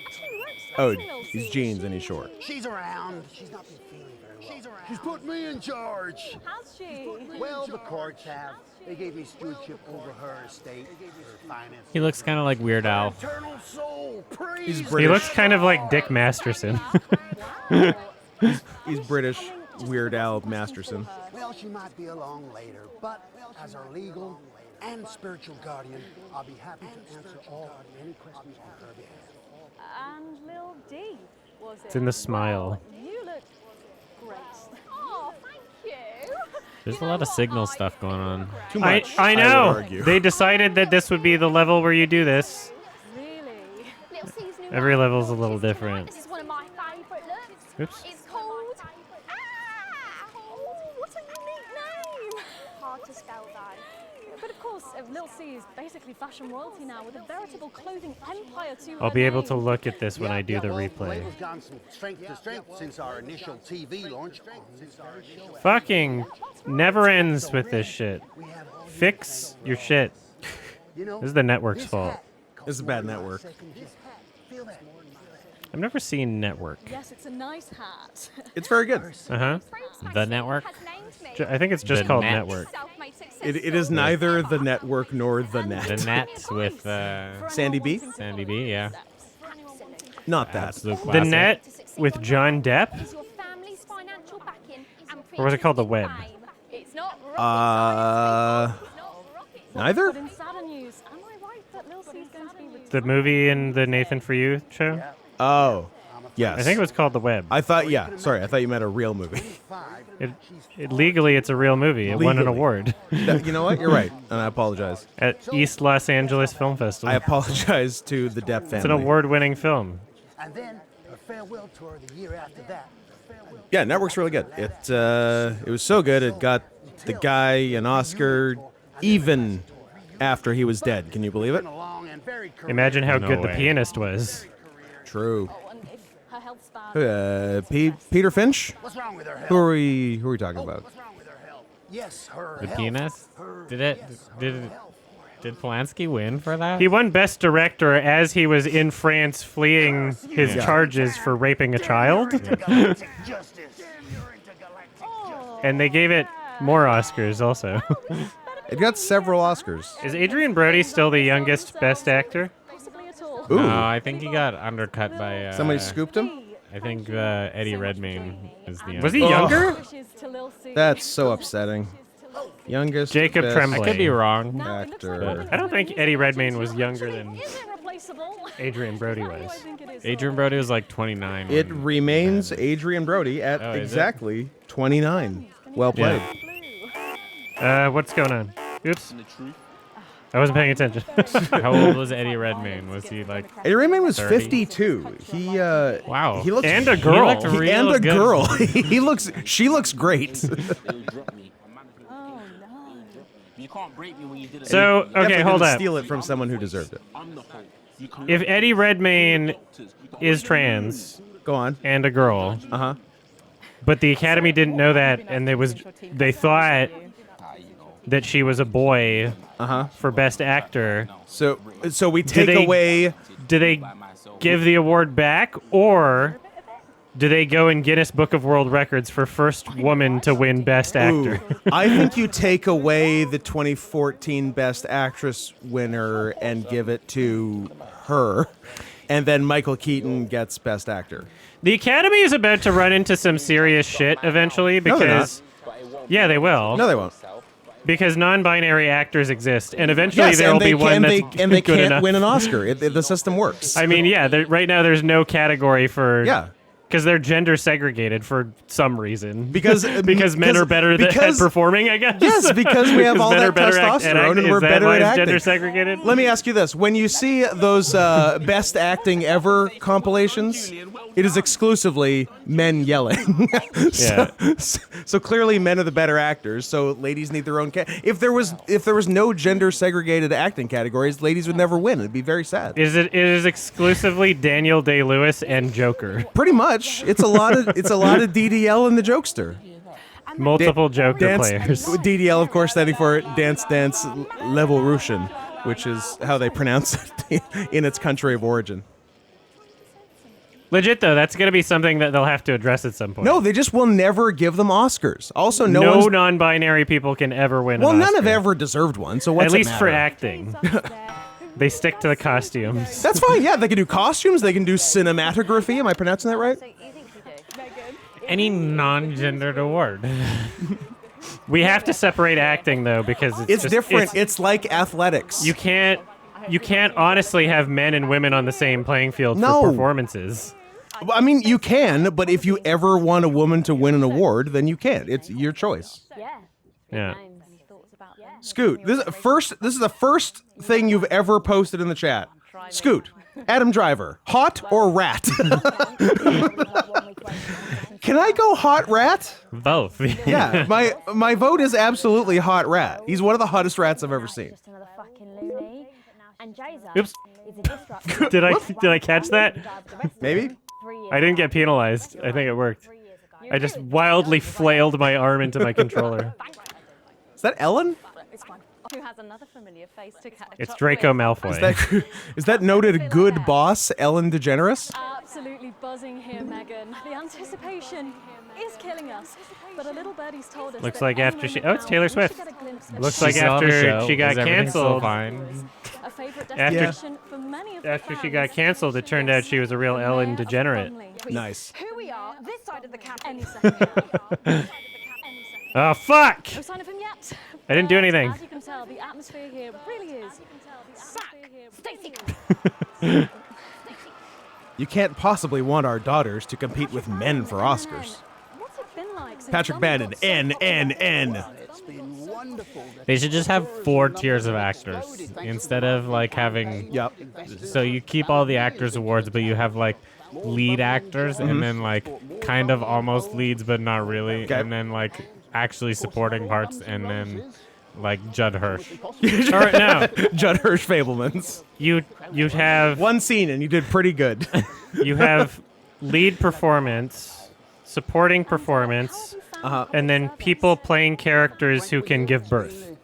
Oh, he's jeans and he's short. She's around. She's not been feeling very well. She's around. She's put me in charge. Has she? Well, the courts have. They gave me stewardship over her estate, her finances. He looks kind of like Weird Al. Eternal soul, praise He's He British. looks kind of like Dick Masterson. He's British. Weird Al Masterson. Well, she might be along later, but as our legal and spiritual guardian, I'll be happy to answer all any questions on her behalf. And Lil D, was it? It's in the smile. You look great. Oh, thank you. There's a lot of signal stuff going on. Too much. I would know. argue. They decided that this would be the level where you do this. Really? Little C's new Every one. level's a little different. This is one of my favourite looks. Oops. It's called... what a unique name. Hard to spell, though. But of course, Lil C is basically fashion royalty now with a veritable clothing empire to I'll her be able name. to look at this when I do the Well, replay. label's gone from strength to strength since our initial TV launch. Fucking never ends with this shit. Fix your shit. This is the network's fault. This is a bad network. I've never seen Network. Yes, it's a nice hat. It's very good. Uh-huh. The network? I think it's just The called net. Network. It is neither the network nor the net. The net with Sandy B? Sandy B, yeah. Not that. Absolute The classic. Net with John Depp? Is your family's financial backing and Or was it called The Web? It's not rocket Neither? But in sadder news, am I right that Lil C is going to be retired? The movie in the Nathan For You show? Oh, yes. I think it was called The Web. I thought, yeah. Sorry, I thought you meant a real movie. Legally, it's a real movie. It won an Legally. award. You know what? You're right, and I apologize. At East Los Angeles Film Festival. I apologize to the Depp family. It's an award-winning film. And then a farewell tour the year after that. Yeah, Network's really good. It was so good, it got the guy an Oscar even after he was dead. Can you believe it? Imagine how No good The way. Pianist was. True. Oh, and if her health's bad. Peter Finch? What's wrong with her health? Who are we talking about? What's wrong with her health? Yes, her The health. Pianist? Did Polanski win for that? He won Best Director as he was in France fleeing his charges for raping a child. And they gave it more Oscars also. It got several Oscars. Is Adrian Brody still the youngest Best Actor? Basically at all. Ooh. No, I think he got undercut by... Somebody scooped him? I think Eddie Redmayne is the Was he youngest. younger? Wishes to Lil C. That's so upsetting. Youngest Jacob Best Tremblay. I could be wrong. Actor. I don't think Eddie Redmayne was younger than Is it replaceable? Adrian Brody Why do I was. think it is? Adrian Brody was like 29. It when- remains Adrian Brody at Oh, is it? exactly 29. Well played. What's going on? Oops. I wasn't paying attention. How old was Eddie Redmayne? Was he like... Eddie Redmayne was 30? 52. He Wow. He looks And a girl. He looked real and a good. girl. She looks great. Oh, no. You can't break me when you did it. So, Definitely okay, hold didn't up. Steal it from someone who deserved it. I'm the hope. You can If Eddie Redmayne is trans Go on. and a girl, Uh-huh. but the Academy didn't know that, and they thought that she was a boy for Best Actor, So we take they- away do they give the award back, or do they go in Guinness Book of World Records for first woman to win Best Actor? Ooh, I think you take away the 2014 Best Actress winner and give it to her, and then Michael Keaton gets Best Actor. The Academy is about to run into some serious shit eventually No, they're because, yeah, they will. No, they won't. Because non-binary actors exist, and eventually Yes, there will and they be one that's and they good can't enough. win an Oscar. The system works. I mean, yeah, right now there's no category for Yeah. because they're gender segregated for some reason. Because men are better at because- performing, I guess. Yes, because we have all men are that better at testosterone acting. and we're Is that better why at it's acting. gender segregated? Let me ask you this: when you see those Best Acting Ever compilations, it is exclusively men yelling. So clearly, men are the better actors. So ladies need their own. If there was no gender segregated acting categories, ladies would never win. It'd be very sad. It is exclusively Daniel Day-Lewis and Joker. Pretty much, it's a lot of DDL and the Jokester. Multiple Joker players. DDL, of course, standing for Dance Dance Level Russian, which is how they pronounce it in its country of origin. Legit though, that's gonna be something that they'll have to address at some point. No, they just will never give them Oscars. Also, no non-binary people can ever win. Well, an none Oscar. have ever deserved one. So what's at least it for matter? acting? They stick to the costumes. That's fine. Yeah, they can do costumes. They can do cinematography. Am I pronouncing that right? Any non-gendered award. We have to separate acting though because it's just, different. It's like athletics. You can't honestly have men and women on the same playing field No. for performances. I mean, you can, but if you ever want a woman to win an award, then you can't. It's your choice. Yeah. Scoot, this is the first thing you've ever posted in the chat. Scoot, Adam Driver, hot or rat? Can I go hot rat? Both. Yeah, my vote is absolutely hot rat. He's one of the hottest rats I've ever seen. Oops. Did I catch that? Maybe. I didn't get penalized. I think it worked. I just wildly flailed my arm into my controller. Is that Ellen? Who has another familiar face to catch It's up Draco with. Malfoy. Is that noted good boss Ellen DeGeneres? Absolutely buzzing here, Megan. The anticipation is killing us. But a little birdie's told us Looks that like after she... Oh, it's Taylor Swift. Looks She's like still on the after show. she got Is everything still canceled... fine? a favorite After, destination for many of the after she got canceled, it turned out she was a real Ellen degenerate. Nice. Who we are, this side of the camp. Any second. Oh, fuck! No sign of him yet. I didn't do anything. As you can tell, the atmosphere here really is. Stacey. You can't possibly want our daughters to compete with men for Oscars. What's it been like since Patrick Bannon, N. They should just have 4 tiers of actors instead of like having. Yep. So you keep all the actors awards, but you have like lead actors and then like kind of almost leads, but not really, and then like actually supporting parts, and then like Judd Hirsch. All right, now Judd Hirsch Fablemans. You'd have one scene and you did pretty good. You have lead performance, supporting performance, and then people playing characters who can give birth.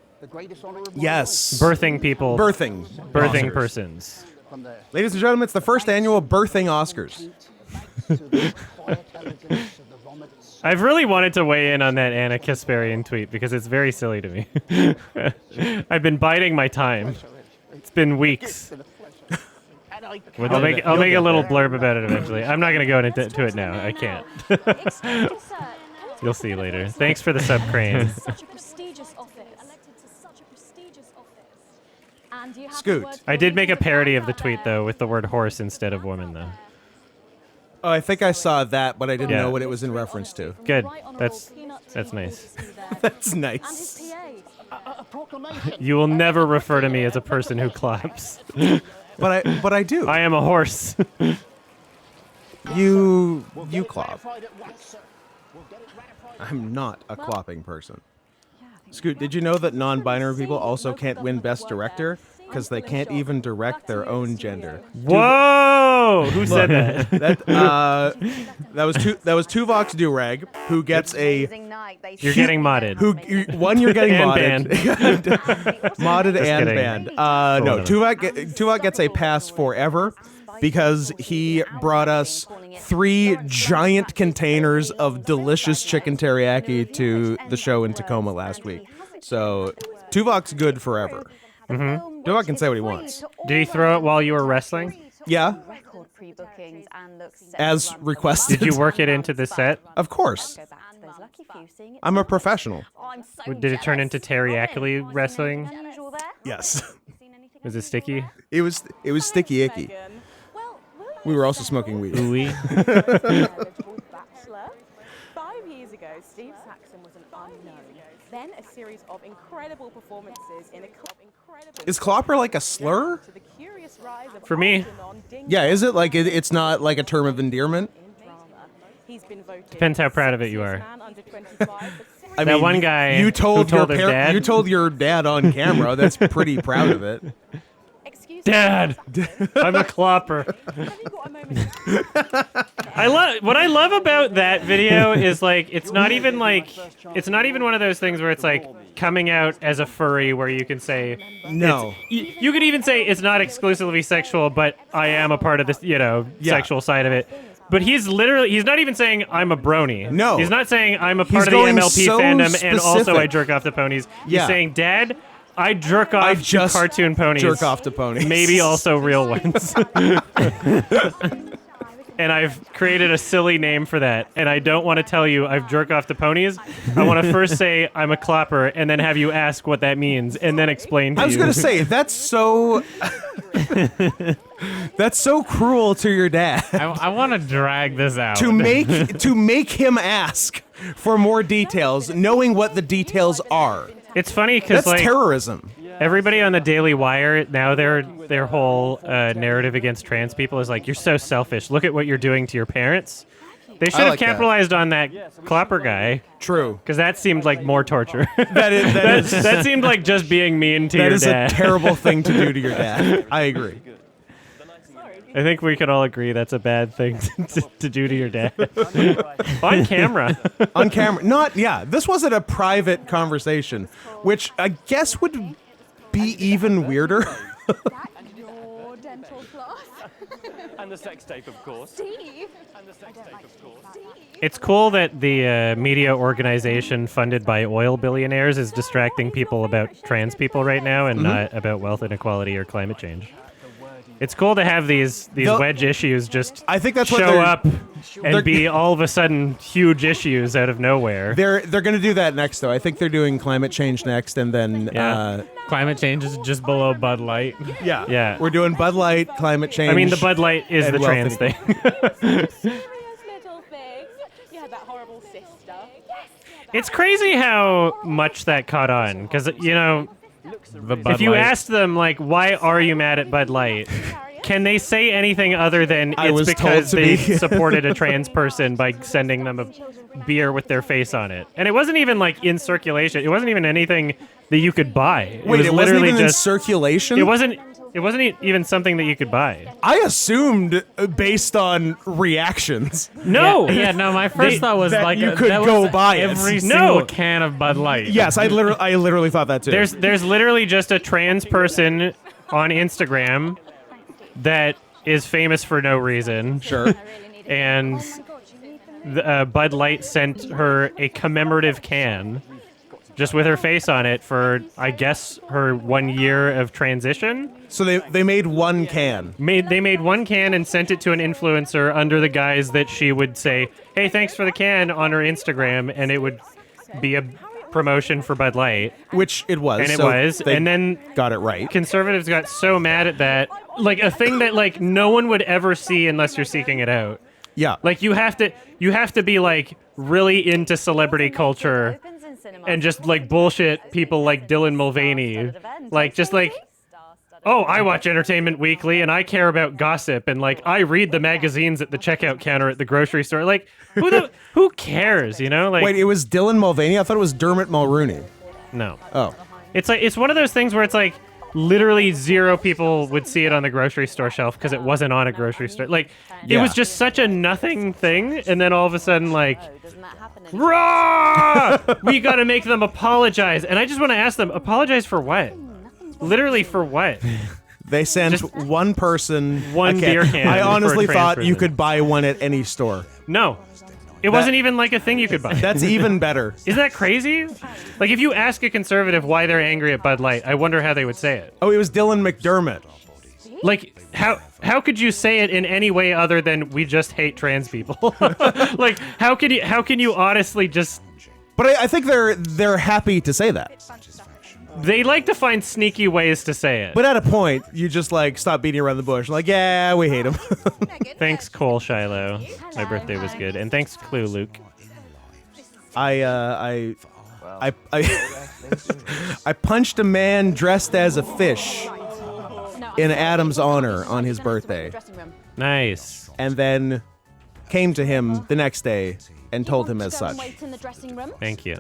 Yes. Birthing people. Birthing Oscars. Persons. Ladies and gentlemen, it's the first annual birthing Oscars. I've really wanted to weigh in on that Anna Kasparian tweet because it's very silly to me. I've been biding my time. It's been weeks. I'll make a little blurb about it eventually. I'm not going to go into it now. I can't. You'll see later. Thanks for the sub, Crane. Such a prestigious office. Elected to such a prestigious office. And you have Scoot. I did make a parody of the tweet, though, with the word horse instead of woman, though. Oh, I think I saw that, but I didn't Yeah. know what it was in reference to. Good. That's nice. That's nice. You will never refer to me as a person who claps. But I do. I am a horse. You clop. I'm not a clopping person. Scoot, did you know that non-binary people also can't win Best Director? Because they can't even direct their own gender. Whoa! Who said that? That was Tuvok's Durag, who gets a. You're getting modded. You're getting And modded. Modded Just and kidding. banned. Cool, No, whatever. Tuvok gets a pass forever because he brought us 3 giant containers of delicious chicken teriyaki to the show in Tacoma last week. So Tuvok's good forever. Mm-hmm. Tuvok can say what he wants. Did he throw it while you were wrestling? Yeah. As requested. Did you work it into the set? Of course. I'm a professional. Did it turn into teriyaki wrestling? Yes. Was it sticky? It was sticky icky. We were also smoking weed. Ooey. Bachelor. 5 years ago, Steve Saxon was an unknown. Then a series of incredible performances in a club. Is clopper like a slur? For me. Yeah, is it like it's not like a term of endearment? Depends how proud of it you are. I That mean, one guy you told who told your his dad. You told your dad on camera. That's pretty proud of it. Dad, I'm a clopper. What I love about that video is like it's not even one of those things where it's like coming out as a furry where you can say no. You could even say it's not exclusively sexual, but I am a part of this, sexual side of it. But he's not even saying I'm a brony. No. He's not saying I'm a He's part of the going MLP so fandom and also specific. I jerk off to ponies. Yeah. He's saying, Dad, I jerk off to just cartoon ponies. jerk off to ponies. Maybe also real ones. And I've created a silly name for that. And I don't want to tell you I've jerk off to ponies. I want to first say I'm a clopper and then have you ask what that means and then explain to you. I was going to say, that's so... that's so cruel to your dad. I want to drag this out. to make him ask for more details, knowing what the details are. It's funny because That's terrorism. Everybody on the Daily Wire now, their whole narrative against trans people is like, you're so selfish. Look at what you're doing to your parents. They should have capitalized on that Clopper guy. True, because that seemed like more torture. that seemed like just being mean to your dad. That is a terrible thing to do to your dad. I agree. I think we could all agree that's a bad thing to do to your dad. On camera. On camera. This wasn't a private conversation, which I guess would be even weirder. Your dental floss. And the sex tape, of course. Steve. And the sex tape, of course. It's cool that the media organization funded by oil billionaires is distracting people about trans people right now and not about wealth inequality or climate change. It's cool to have these wedge issues just I think that's show what up and be all of a sudden huge issues out of nowhere. They're going to do that next, though. I think they're doing climate change next, and then climate change is just below Bud Light. Yeah. We're doing Bud Light, climate change. I mean, the Bud Light is the trans thing. You had that horrible sister. It's crazy how much that caught on, because if you asked them, like, why are you mad at Bud Light? Can they say anything other than it's because they supported a trans person by sending them a beer with their face on it? And it wasn't even like in circulation. It wasn't even anything that you could buy. Wait, it wasn't even in just circulation? It wasn't even something that you could buy. I assumed based on reactions. No. Yeah, no, my first thought was that like you could go buy it. every single can of Bud Light. Yes, I literally thought that too. There's literally just a trans person on Instagram that is famous for no reason. Sure. And Bud Light sent her a commemorative can just with her face on it for, I guess, her 1 year of transition. So they made one can. They made one can and sent it to an influencer under the guise that she would say, hey, thanks for the can on her Instagram, and it would be a promotion for Bud Light. Which it was. And it was. And then got it right. Conservatives got so mad at that. Like a thing that like no one would ever see unless you're seeking it out. Yeah. Like you have to be like really into celebrity culture and just like bullshit people like Dylan Mulvaney. Like just like, oh, I watch Entertainment Weekly and I care about gossip and like I read the magazines at the checkout counter at the grocery store. Like who cares, you know? Like wait, it was Dylan Mulvaney? I thought it was Dermot Mulrooney. No. Oh. It's one of those things where it's like literally zero people would see it on the grocery store shelf because it wasn't on a grocery store. Like it was just such a nothing thing, and then all of a sudden like raw! We got to make them apologize. And I just want to ask them, apologize for what? Literally for what? They sent one person one beer can. I honestly for a thought trans you person. could buy one at any store. No. It wasn't even like a thing you could buy. That's even better. Isn't that crazy? Like if you ask a conservative why they're angry at Bud Light, I wonder how they would say it. Oh, it was Dylan McDermott. Like how could you say it in any way other than we just hate trans people? Like how can you honestly just? But I think they're happy to say that. They like to find sneaky ways to say it. But at a point, you just like stop beating around the bush. Like, yeah, we hate him. Thanks, Cole Shiloh. My birthday was good, and thanks, Clue Luke. I punched a man dressed as a fish in Adam's honor on his birthday. Nice. And then came to him the next day and told him as such. Thank you.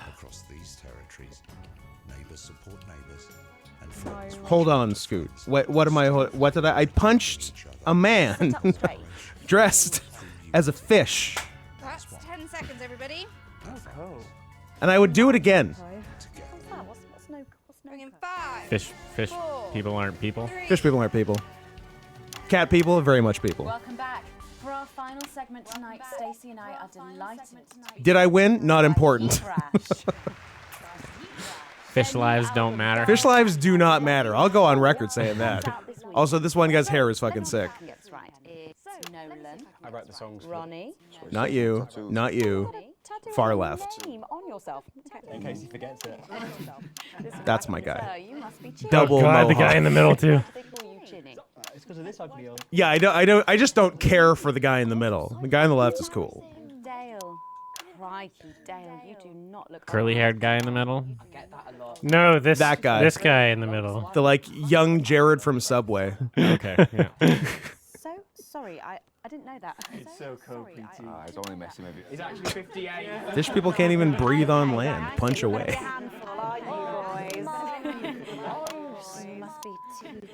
Across these territories, neighbors support neighbors, and friends. Hold on, Scoot. What did I punched a man dressed as a fish. That's 10 seconds, everybody. And I would do it again. Going in 5. Fish people aren't people. Fish people aren't people. Cat people are very much people. Welcome back. For our final segment tonight, Stacey and I are delighted to be Did I win? Not important. Fish lives don't matter. Fish lives do not matter. I'll go on record saying that. Also, this one guy's hair is fucking sick. That's right. It's Nolan. I write the songs. Ronnie. Not you. Not you. Far left. Name on yourself. In case he forgets it. That's my guy. You must be Double God, the mohawk. guy in the middle too. It's because of this ugly old. Yeah, I just don't care for the guy in the middle. The guy on the left is cool. Dale. Crikey, Dale, you do not look Curly-haired guy in the middle. No, That guy. This guy in the middle. The like young Jared from Subway. Okay. Yeah. So sorry, I didn't know that. It's so co-PT. He's only messing with you. He's actually 58. Fish people can't even breathe on land. Punch away. You must be TP.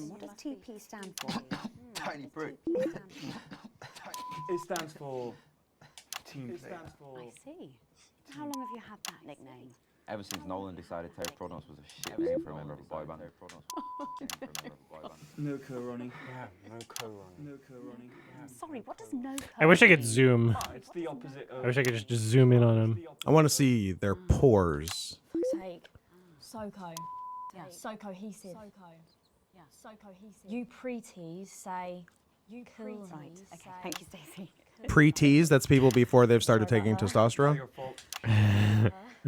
What does TP stand for? Tiny prick. It stands for team player. I see. How long have you had that nickname? Ever since Nolan decided Terry Prodance was a shit name for a member of a boy band. No co-Ronnie. Yeah, no co-Ronnie. No co-Ronnie. Sorry, what does no? I wish I could zoom. It's the opposite of. I wish I could just zoom in on him. I want to see their pores. Take. So cohesive. Yeah. So cohesive. You pretees say. You pretees. Right. Okay. Thank you, Stacey. Pre-tease, that's people before they've started taking testosterone.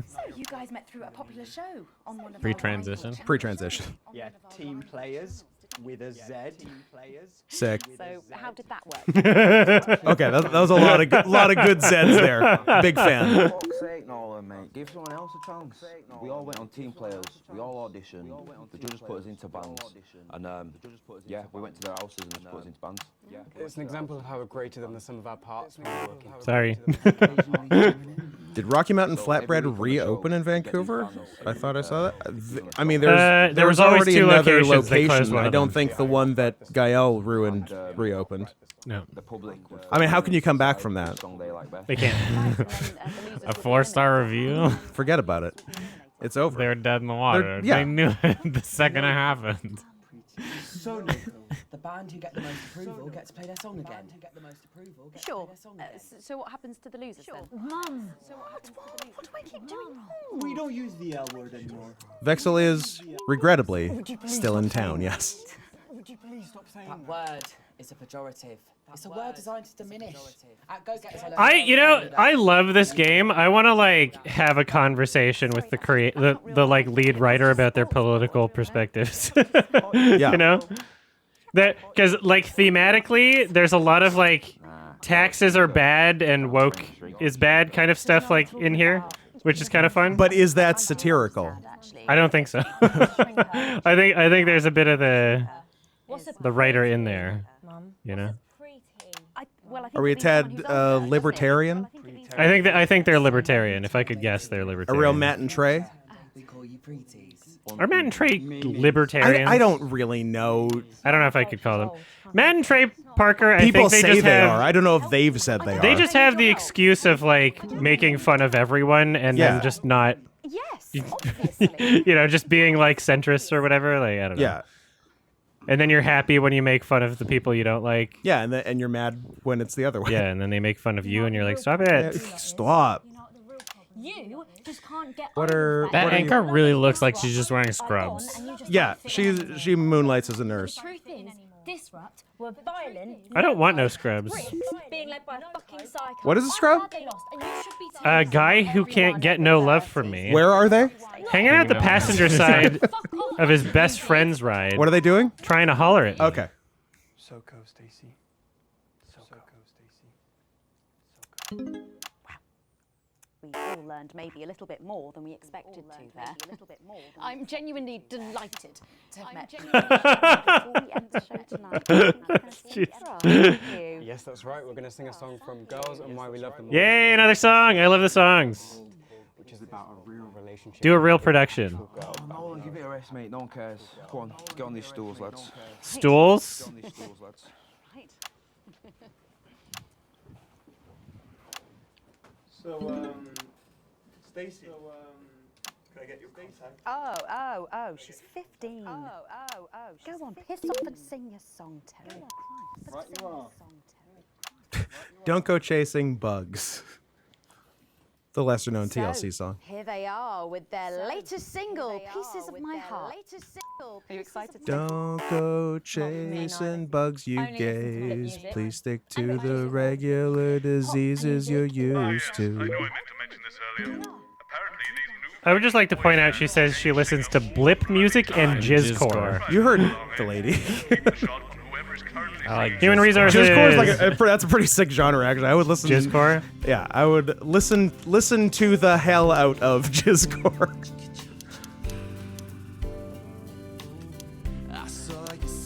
So you guys met through a popular show on one of Pre-transition. Pre-transition. Yeah, team players with a Z. Team players. Sick. So how did that work? Okay, that was a lot of good Zeds there. Big fan. For fuck's sake, Nolan, mate. Give someone else a chance. We all went on team players. We all auditioned. The judges put us into bands. And yeah, we went to their houses and just put us into bands. Yeah. It's an example of how we're greater than the sum of our parts. Sorry. Did Rocky Mountain Flatbread reopen in Vancouver? I thought I saw that. I mean, there was always already two another locations. They closed location. one I of don't them. think the one that Gael ruined reopened. No. The public. I mean, how can you come back from that? They can't. A 4-star review. Forget about it. It's over. They were dead in the water. Yeah. They knew it the second it happened. So, Nico, the band who get the most approval get to play their song again. Sure. So what happens to the losers then? Mum. So what do I keep doing wrong? We don't use the L word anymore. Vexel is, regrettably, still in town, yes. Would you please stop saying that word is a pejorative. It's a word designed to diminish. I love this game. I want to like have a conversation with the like lead writer about their political perspectives. Yeah. You know? That because like thematically there's a lot of like taxes are bad and woke is bad kind of stuff like in here, which is kind of fun. But is that satirical? I don't think so. I think there's a bit of the writer in there. You know? Are we a tad libertarian? I think they're libertarian. If I could guess, they're A libertarian. real Matt and Trey? Are Matt and Trey libertarians? I don't really know. I don't know if I could call them. Matt and Trey Parker, I People think they say just they have, are. I don't know if they've said they are. They just have the excuse of like making fun of everyone and Yeah. then just not. Yes, You know, just being like centrists or whatever. Like I don't know. Yeah. And then you're happy when you make fun of the people you don't like. Yeah, and you're mad when it's the other way. Yeah, and then they make fun of you, and you're like, stop it. Stop. You just can't get What are That what are anchor really looks like she's just wearing scrubs. Yeah, she moonlights as a nurse. The truth is, Disrupt were violent. I don't want no scrubs. Bricks being led by a fucking psycho. What is a scrub? They lost, and you should be A guy who can't get no love from me. Where are they? Hanging out the passenger side of his best friend's ride. What are they doing? Trying to holler at me. Okay. So-co, Stacey. So-co, Stacey. We all learned maybe a little bit more than we expected to there. I'm genuinely delighted to have met you before we end the show tonight. Thank you. Yes, that's right. We're going to sing a song from Girls and Why We Love Them. Yay, another song. I love the songs. Which is about a real relationship. Do a real production. Oh, Nolan, give it a rest, mate. No one cares. Go on, get on these stools, lads. Stools? Get on these stools, lads. Right. So, Stacey. Oh, she's 15. Go on, piss off and sing your song, Terry. Right you are. Don't go chasing bugs. The lesser known TLC song. Here they are with their latest single, Pieces of My Heart. Are you excited? Don't go chasing bugs, you gays. Please stick to the regular diseases you're used to. I would just like to point out she says she listens to blip music and jizzcore. You heard the lady. I like human resources. Jizzcore is like that's a pretty sick genre, actually. I would listen. Jizzcore? Yeah, I would listen to the hell out of jizzcore.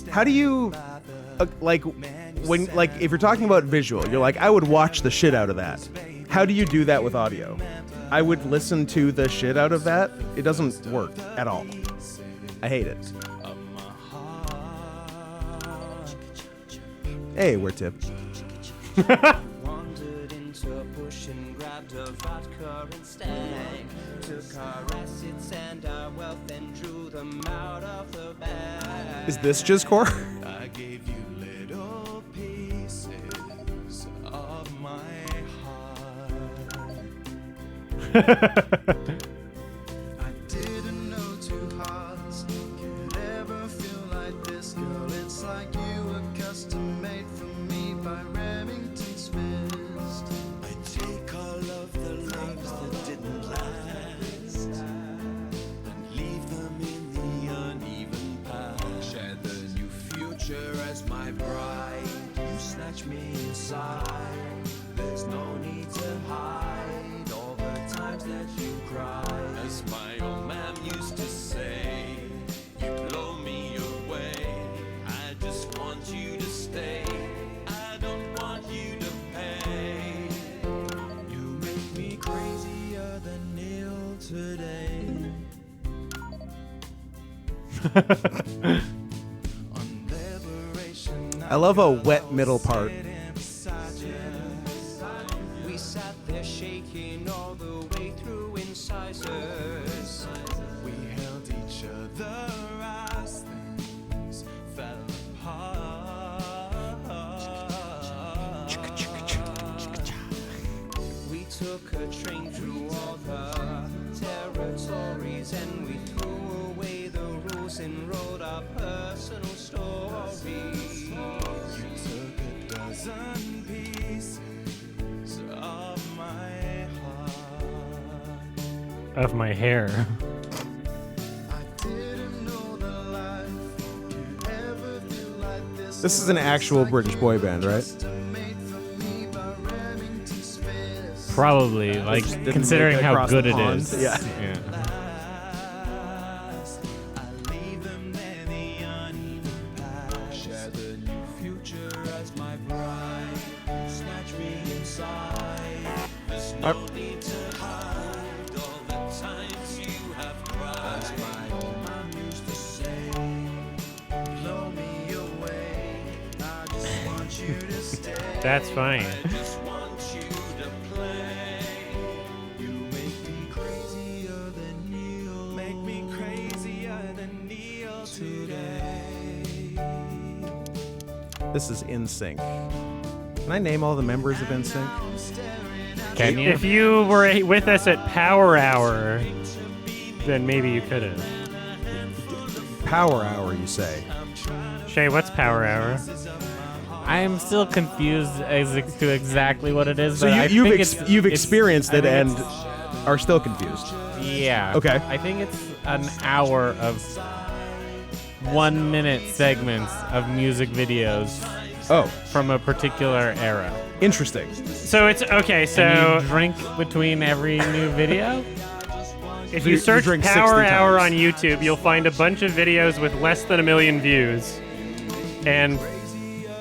How do you if you're talking about visual, you're like, I would watch the shit out of that. How do you do that with audio? I would listen to the shit out of that. It doesn't work at all. I hate it. Hey, we're Tip. Wandered into a bush and grabbed a vodka and stank. Took our assets and our wealth and drew them out of the bag. Is this jizzcore? I gave you little pieces of my heart. I didn't know two hearts could ever feel like this, girl. It's like you were custom made for me by Remington's fist. I take all of the loves that didn't last and leave them in the uneven past. Share the new future as my bride. You snatch me inside. There's no need to hide all the times that you cried. As my old man used to say, you blow me away. I just want you to stay. I don't want you to pay. You make me crazier than Neil today. On Liberation I love a wet middle part. we sat there shaking all the way through incisors. We held each other as things fell apart. We took a train through all the territories and we threw away the rules and wrote our personal stories. You took a dozen pieces of my heart. Of my hair. This is an actual British boy band, right? Probably, like, Didn't considering make it how across good the it pond. is. Yeah. Share the new future as my bride. Snatch me inside. There's no need to hide all the times you have cried. As my old man used to say, blow me away. I just want you to stay. That's fine. I just want you to play. You make me crazier than Neil. Make me crazier than Neil today. This is NSYNC. Can I name all the members of NSYNC? Can you? If you were with us at Power Hour, then maybe you could have. Power Hour, you say? Shea, what's Power Hour? I am still confused as to exactly what it is. So but you've experienced it and are still confused. Yeah. Okay. I think it's an hour of 1 minute segments of music videos. Oh. From a particular era. Interesting. So it's okay. So and you drink between every new video. If you search drink Power 60 Hour times. on YouTube, you'll find a bunch of videos with less than 1 million views. And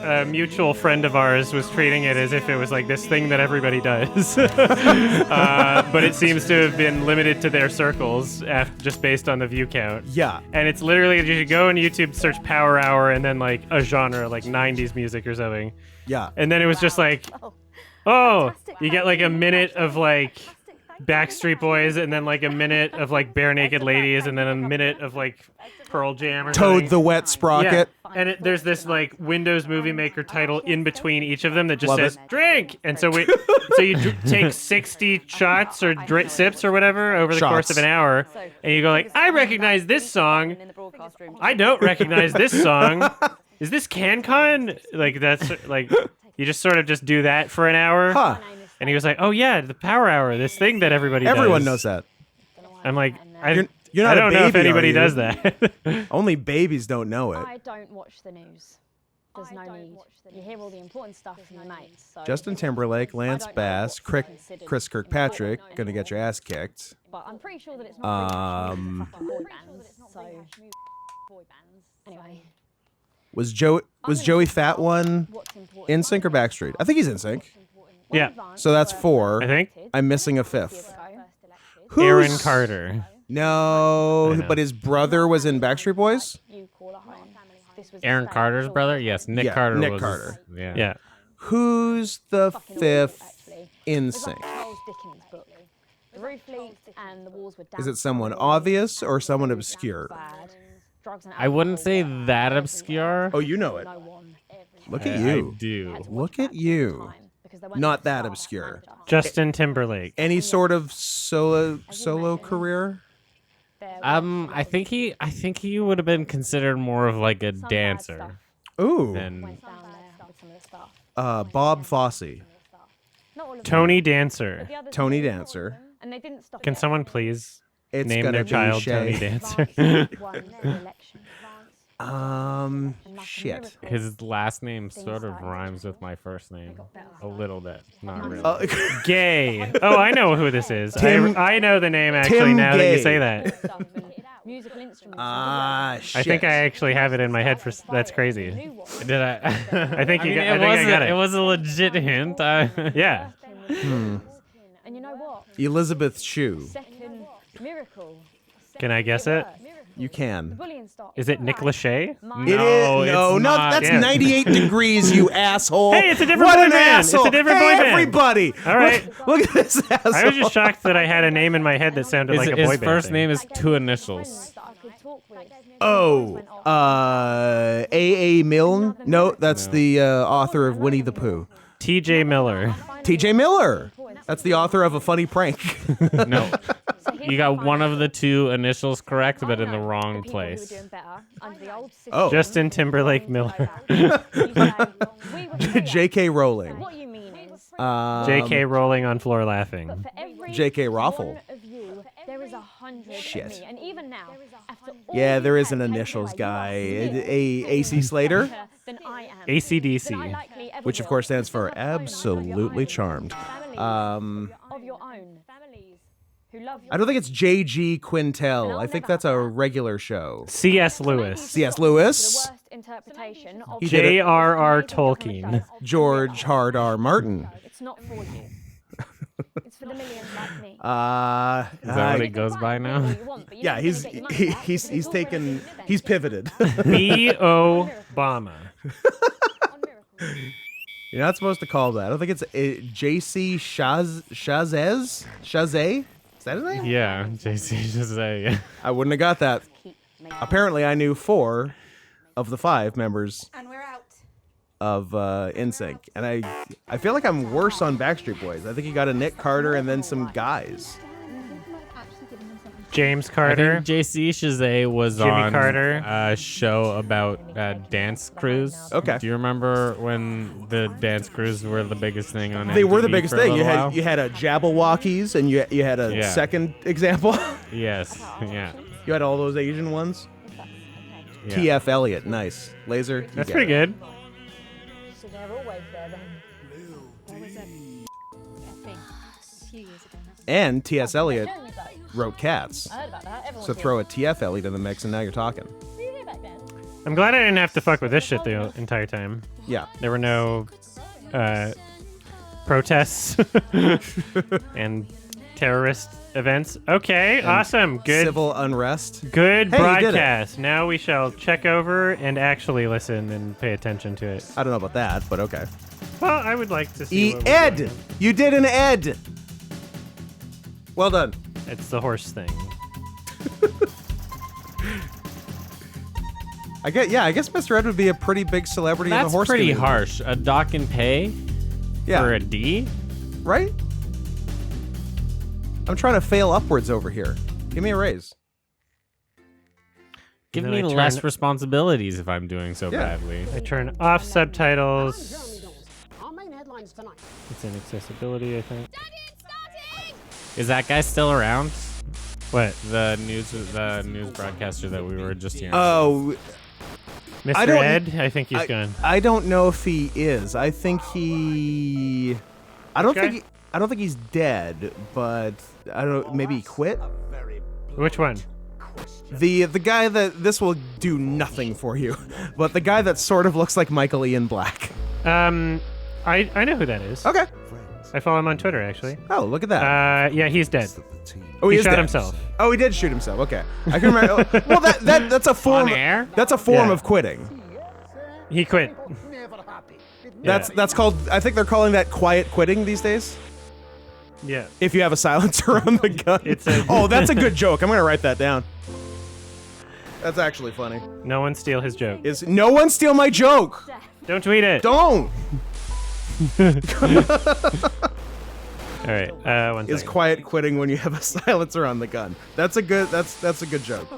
a mutual friend of ours was treating it as if it was like this thing that everybody does. But it seems to have been limited to their circles just based on the view count. Yeah. And it's literally, you should go on YouTube, search Power Hour, and then like a genre, like 90s music or something. Yeah. And then it was just like, oh, you get like a minute of like Backstreet Boys, and then like a minute of like Bare Naked Ladies, and then a minute of like Pearl Jam or Toad something. the Wet Sprocket. Yeah. And there's this like Windows Movie Maker title in between each of them that just Love says it. drink. And so you take 60 shots or sips or whatever over the course of an hour, and you go like, I recognize this song. I don't recognize this song. Is this CanCon? Like that's like you just sort of just do that for an hour. Huh. And he was like, oh yeah, the Power Hour, this thing that everybody Everyone does. knows that. I'm like, You're not I don't a baby, know if anybody are you? does that. Only babies don't know it. I don't watch the news. There's no need. You hear all the important stuff from your mates. So Justin Timberlake, Lance Bass, Chris Kirkpatrick, gonna get your ass kicked. But I'm pretty sure that it's not Um, boy bands. So anyway. Was Joey Fat one in sync or Backstreet? I think he's in sync. Yeah. So that's 4. I think. I'm missing a 5th. Aaron Who's- Carter. No, but his brother was in Backstreet Boys. Aaron Carter's brother? Yes, Nick Yeah, Carter. Nick was, Carter. Yeah. Yeah. Who's the 5th in sync? Charles Dickens' book. The roof leaked and the walls were damp. Is it someone obvious or someone obscure? I wouldn't say that obscure. Oh, you know it. Look at I you. do. Look at you. Not that obscure. Justin Timberlake. Any sort of solo career? I think he would have been considered more of like a dancer. Ooh. Than Bob Fosse. Tony Dancer. Tony Dancer. Can someone please It's name gonna their be child Shea. Tony Dancer? Shit. His last name sort of rhymes with my first name a little bit, not really. Gay. Oh, I know who this is. Tim- I know the name actually Tim now that Gay. you say that. Shit. I think I actually have it in my head for. That's crazy. Did I? I think you got. I think I got it. It was a legit hint. Yeah. And you know what? Elizabeth Shue. Second miracle. Can I guess it? You can. Is it Nick Lachey? It is. No, that's Yeah. 98 degrees, you asshole. Hey, it's a different what boy an band. asshole. It's a different hey, boy band. everybody. All right. Look at this asshole. I was just shocked that I had a name in my head that sounded like a boy His band. first thing. name is 2 initials. Oh, A.A. Milne? No, that's the author of Winnie the Pooh. T.J. Miller. T.J. Miller. That's the author of A Funny Prank. No. You got one of the 2 initials correct, but in the wrong place. Oh. Justin Timberlake Miller. J.K. Rowling. What you mean is, J.K. Rolling on floor laughing. J.K. Raffle. there is 100 Shit. of me, and even now, after all Yeah, there is you've an had, initials Taylor, you are guy. still A.C. Slater. than I am. AC/DC. Than I likely ever Which, of will. course, stands You for still have friends Absolutely Charmed. of your own families who love you. I don't think it's J.G. Quintel. I think that's a regular show. C.S. Lewis. C.S. Lewis. Worst interpretation of He did it. J.R.R. Tolkien. George Hard R. Martin. It's not for you. It's for the millions like me. Is that what he goes by now? Yeah, he's taken. He's pivoted. B. Obama. You're not supposed to call that. I don't think it's J.C. Shazez. Shazay? Is that his name? Yeah, JC Shazay. I wouldn't have got that. Apparently, I knew 4 of the 5 members And we're out. of NSYNC, and I feel like I'm worse on Backstreet Boys. I think you got a Nick Carter and then some guys. James I Carter. think JC Shazay was Jimmy on Carter. a show about dance crews. Okay. Do you remember when the dance crews were the biggest thing on They were the MTV biggest for a thing. You little had you had a Jabberwockies, and you had a Yeah. second example. while? Yes. Yeah. You had all those Asian ones. Yeah. T.F. Elliott, nice. Laser. you That's get pretty it. good. So they're always there then. And T.S. Eliot wrote Cats. I heard about that. Everyone's So throw a T.F. Eliot in the mix, and now you're talking. I'm glad I didn't have to fuck with this shit the entire time. Yeah. There were no protests and terrorist events. Okay, And awesome. Good. Civil unrest. Good Hey, you did it. broadcast. Now we shall check over and actually listen and pay attention to it. I don't know about that, but okay. Well, I would like to see. what we're Ed! doing. You did an Ed! Well done. It's the horse thing. I guess Mr. Ed would be a pretty big celebrity in the horse pretty community. harsh. A dock and pay for a D? Right? I'm trying to fail upwards over here. Give me a raise. Give me less responsibilities if I'm doing so badly. I turn off subtitles. Our main headlines tonight. It's in accessibility, I think. Is that guy still around? What? The news broadcaster that we were just hearing. Oh, Mr. Ed? I think he's gone. I don't know if he is. I think he. I don't think he's dead, but I don't know. Maybe he quit. Which one? The guy that this will do nothing for you, but the guy that sort of looks like Michael Ian Black. I know who that is. Okay. I follow him on Twitter, actually. Oh, look at that. Yeah, he's dead. Oh, he is shot dead. himself. Oh, he did shoot himself. Okay, I can remember. Well, that's a form. On air? That's a form of quitting. He quit. That's called. I think they're calling that quiet quitting these days. Yeah. If you have a silencer on the gun. Oh, that's a good joke. I'm gonna write that down. That's actually funny. No one steal his joke. Is no one steal my joke? Don't tweet it. Don't. All right. One Is second. quiet quitting when you have a silencer on the gun? That's a good. That's a good joke.